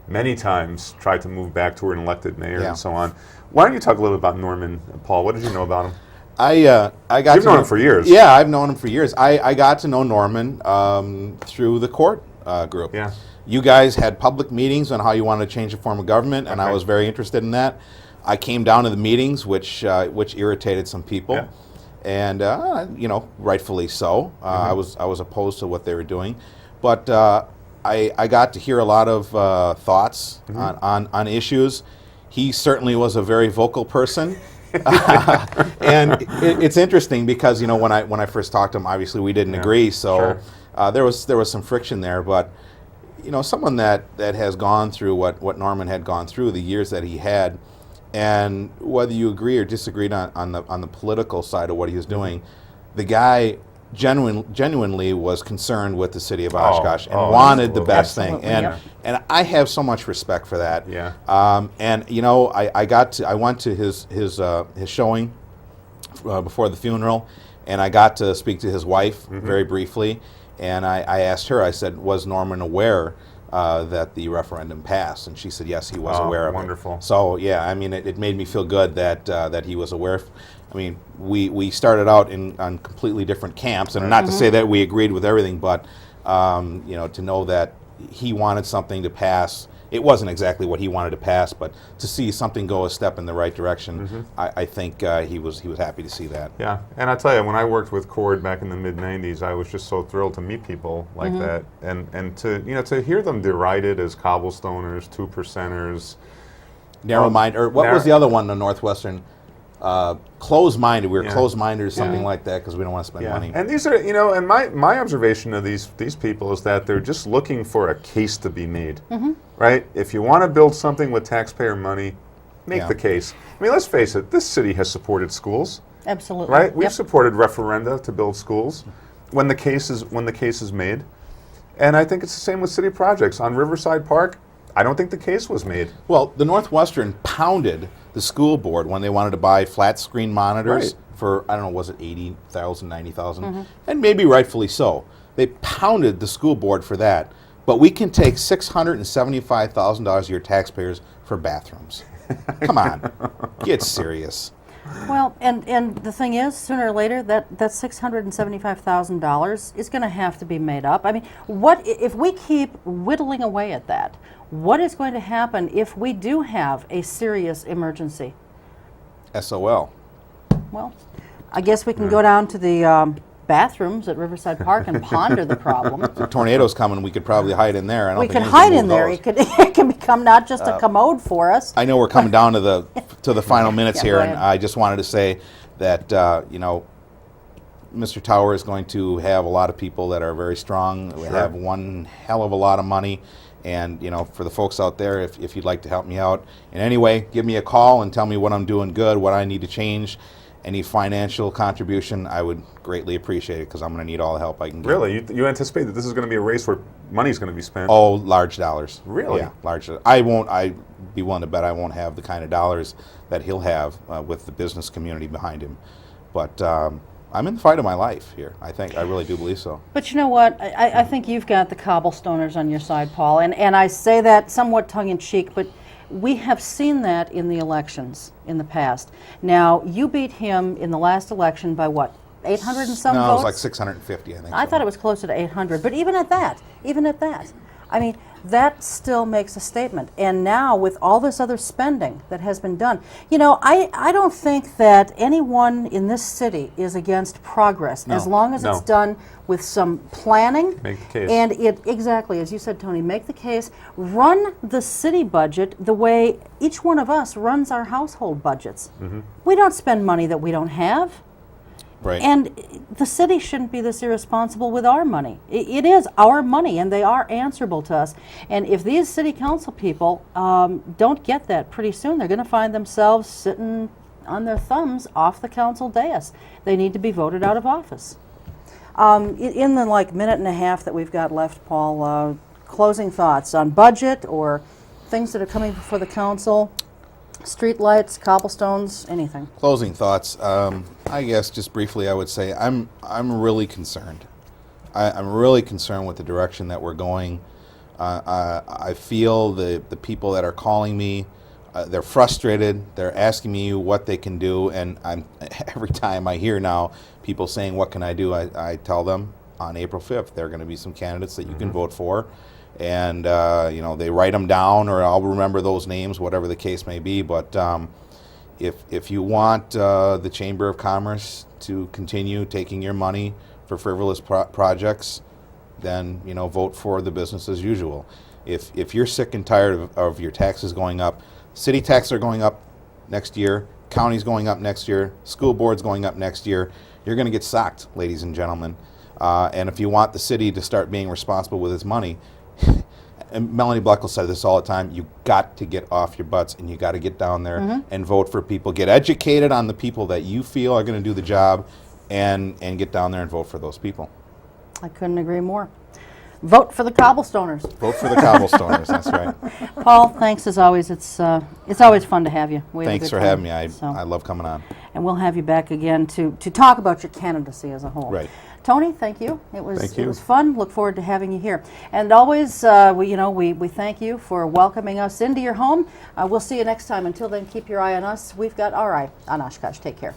Speaker 4: many times tried to move back to an elected mayor and so on. Why don't you talk a little bit about Norman, Paul? What did you know about him?
Speaker 3: I got
Speaker 4: You've known him for years.
Speaker 3: Yeah, I've known him for years. I got to know Norman through the court group.
Speaker 4: Yeah.
Speaker 3: You guys had public meetings on how you wanted to change the form of government, and I was very interested in that. I came down to the meetings, which irritated some people, and you know, rightfully so. I was opposed to what they were doing, but I got to hear a lot of thoughts on issues. He certainly was a very vocal person. And it's interesting because, you know, when I first talked to him, obviously we didn't agree, so there was some friction there. But you know, someone that has gone through what Norman had gone through, the years that he had, and whether you agree or disagreed on the political side of what he was doing, the guy genuinely was concerned with the city of Oshkosh and wanted the best thing, and I have so much respect for that.
Speaker 4: Yeah.
Speaker 3: And you know, I went to his showing before the funeral, and I got to speak to his wife very briefly, and I asked her. I said, "Was Norman aware that the referendum passed?" And she said, "Yes, he was aware of
Speaker 4: wonderful.
Speaker 3: it." So yeah, I mean, it made me feel good that he was aware. I mean, we started out on completely different camps, and not to say that we agreed with everything, but you know, to know that he wanted something to pass. It wasn't exactly what he wanted to pass, but to see something go a step in the right direction, I think he was happy to see that.
Speaker 4: Yeah, and I tell you, when I worked with Cord back in the mid '90s, I was just so thrilled to meet people like that, and to hear them derided as cobblestoners, 2%ers,
Speaker 3: Narrow-minded, or what was the other one? The Northwestern. Closed-minded. We were closed-minded or something like that because we don't want to spend money.
Speaker 4: And these are, you know, and my observation of these people is that they're just looking for a case to be made, right? If you want to build something with taxpayer money, make the case. I mean, let's face it, this city has supported schools.
Speaker 2: Absolutely.
Speaker 4: Right? We've supported referenda to build schools when the case is made. And I think it's the same with city projects. On Riverside Park, I don't think the case was made.
Speaker 3: Well, the Northwestern pounded the school board when they wanted to buy flat screen monitors for, I don't know, was it 80,000, 90,000? And maybe rightfully so. They pounded the school board for that. But we can take $675,000 of your taxpayers for bathrooms. Come on. Get serious.
Speaker 2: Well, and the thing is, sooner or later, that $675,000 is going to have to be made up. I mean, what if we keep whittling away at that? What is going to happen if we do have a serious emergency?
Speaker 3: SOL.
Speaker 2: Well, I guess we can go down to the bathrooms at Riverside Park and ponder the problem.
Speaker 3: If a tornado's coming, we could probably hide in there.
Speaker 2: We could hide in there. It can become not just a commode for us.
Speaker 3: I know we're coming down to the final minutes here,
Speaker 2: go
Speaker 3: and
Speaker 2: ahead.
Speaker 3: I just wanted to say that you know, Mr. Tower is going to have a lot of people that are very strong. We have one hell of a lot of money, and you know, for the folks out there, if you'd like to help me out in any way, give me a call and tell me what I'm doing good, what I need to change. any financial contribution, I would greatly appreciate it because I'm going to need all the help I can get.
Speaker 4: Really? You anticipate that this is going to be a race where money's going to be spent?
Speaker 3: Oh, large dollars.
Speaker 4: Really?
Speaker 3: Yeah, large. I'd be willing to bet I won't have the kind of dollars that he'll have with the business community behind him. But I'm in the fight of my life here. I really do believe so.
Speaker 2: But you know what? I think you've got the cobblestoners on your side, Paul. And I say that somewhat tongue-in-cheek, but we have seen that in the elections in the past. Now, you beat him in the last election by what, 800 and some votes?
Speaker 3: No, it was like 650, I think.
Speaker 2: I thought it was closer to 800. But even at that, I mean, that still makes a statement. And now with all this other spending that has been done, I don't think that anyone in this city is against progress as long as it's done with some planning.
Speaker 4: Make the case.
Speaker 2: And exactly, as you said, Tony, make the case. Run the city budget the way each one of us runs our household budgets.
Speaker 4: Mm-hmm.
Speaker 2: We don't spend money that we don't have.
Speaker 3: Right.
Speaker 2: And the city shouldn't be this irresponsible with our money. It is our money, and they are answerable to us. And if these city council people don't get that pretty soon, they're going to find themselves sitting on their thumbs off the council dais. They need to be voted out of office. In the minute and a half that we've got left, Paul, closing thoughts on budget or things that are coming before the council. Street lights, cobblestones, anything.
Speaker 3: Closing thoughts. I guess just briefly, I would say I'm really concerned. I'm really concerned with the direction that we're going. I feel the people that are calling me, they're frustrated. They're asking me what they can do, and every time I hear now people saying, "What can I do?" I tell them on April 5th there are going to be some candidates that you can vote for. And they write them down, or I'll remember those names, whatever the case may be. But if you want the Chamber of Commerce to continue taking your money for frivolous projects, then vote for the business as usual. If you're sick and tired of your taxes going up, city taxes are going up next year, county's going up next year, school board's going up next year, you're going to get socked, ladies and gentlemen. And if you want the city to start being responsible with its money, and Melanie Bleckel said this all the time, you got to get off your butts and you got to get down there and vote for people. Get educated on the people that you feel are going to do the job and get down there and vote for those people.
Speaker 2: I couldn't agree more. Vote for the cobblestoners.
Speaker 3: Vote for the cobblestoners, that's right.
Speaker 2: Paul, thanks as always. It's always fun to have you. We have a
Speaker 3: Thanks
Speaker 2: good
Speaker 3: for
Speaker 2: time.
Speaker 3: having me. I love coming on.
Speaker 2: And we'll have you back again to talk about your candidacy as a whole.
Speaker 3: Right.
Speaker 2: Tony, thank you. It
Speaker 4: Thank you.
Speaker 2: was fun. Look forward to having you here. And always, we thank you for welcoming us into your home. We'll see you next time. Until then, keep your eye on us. We've got our eye on Oshkosh. Take care.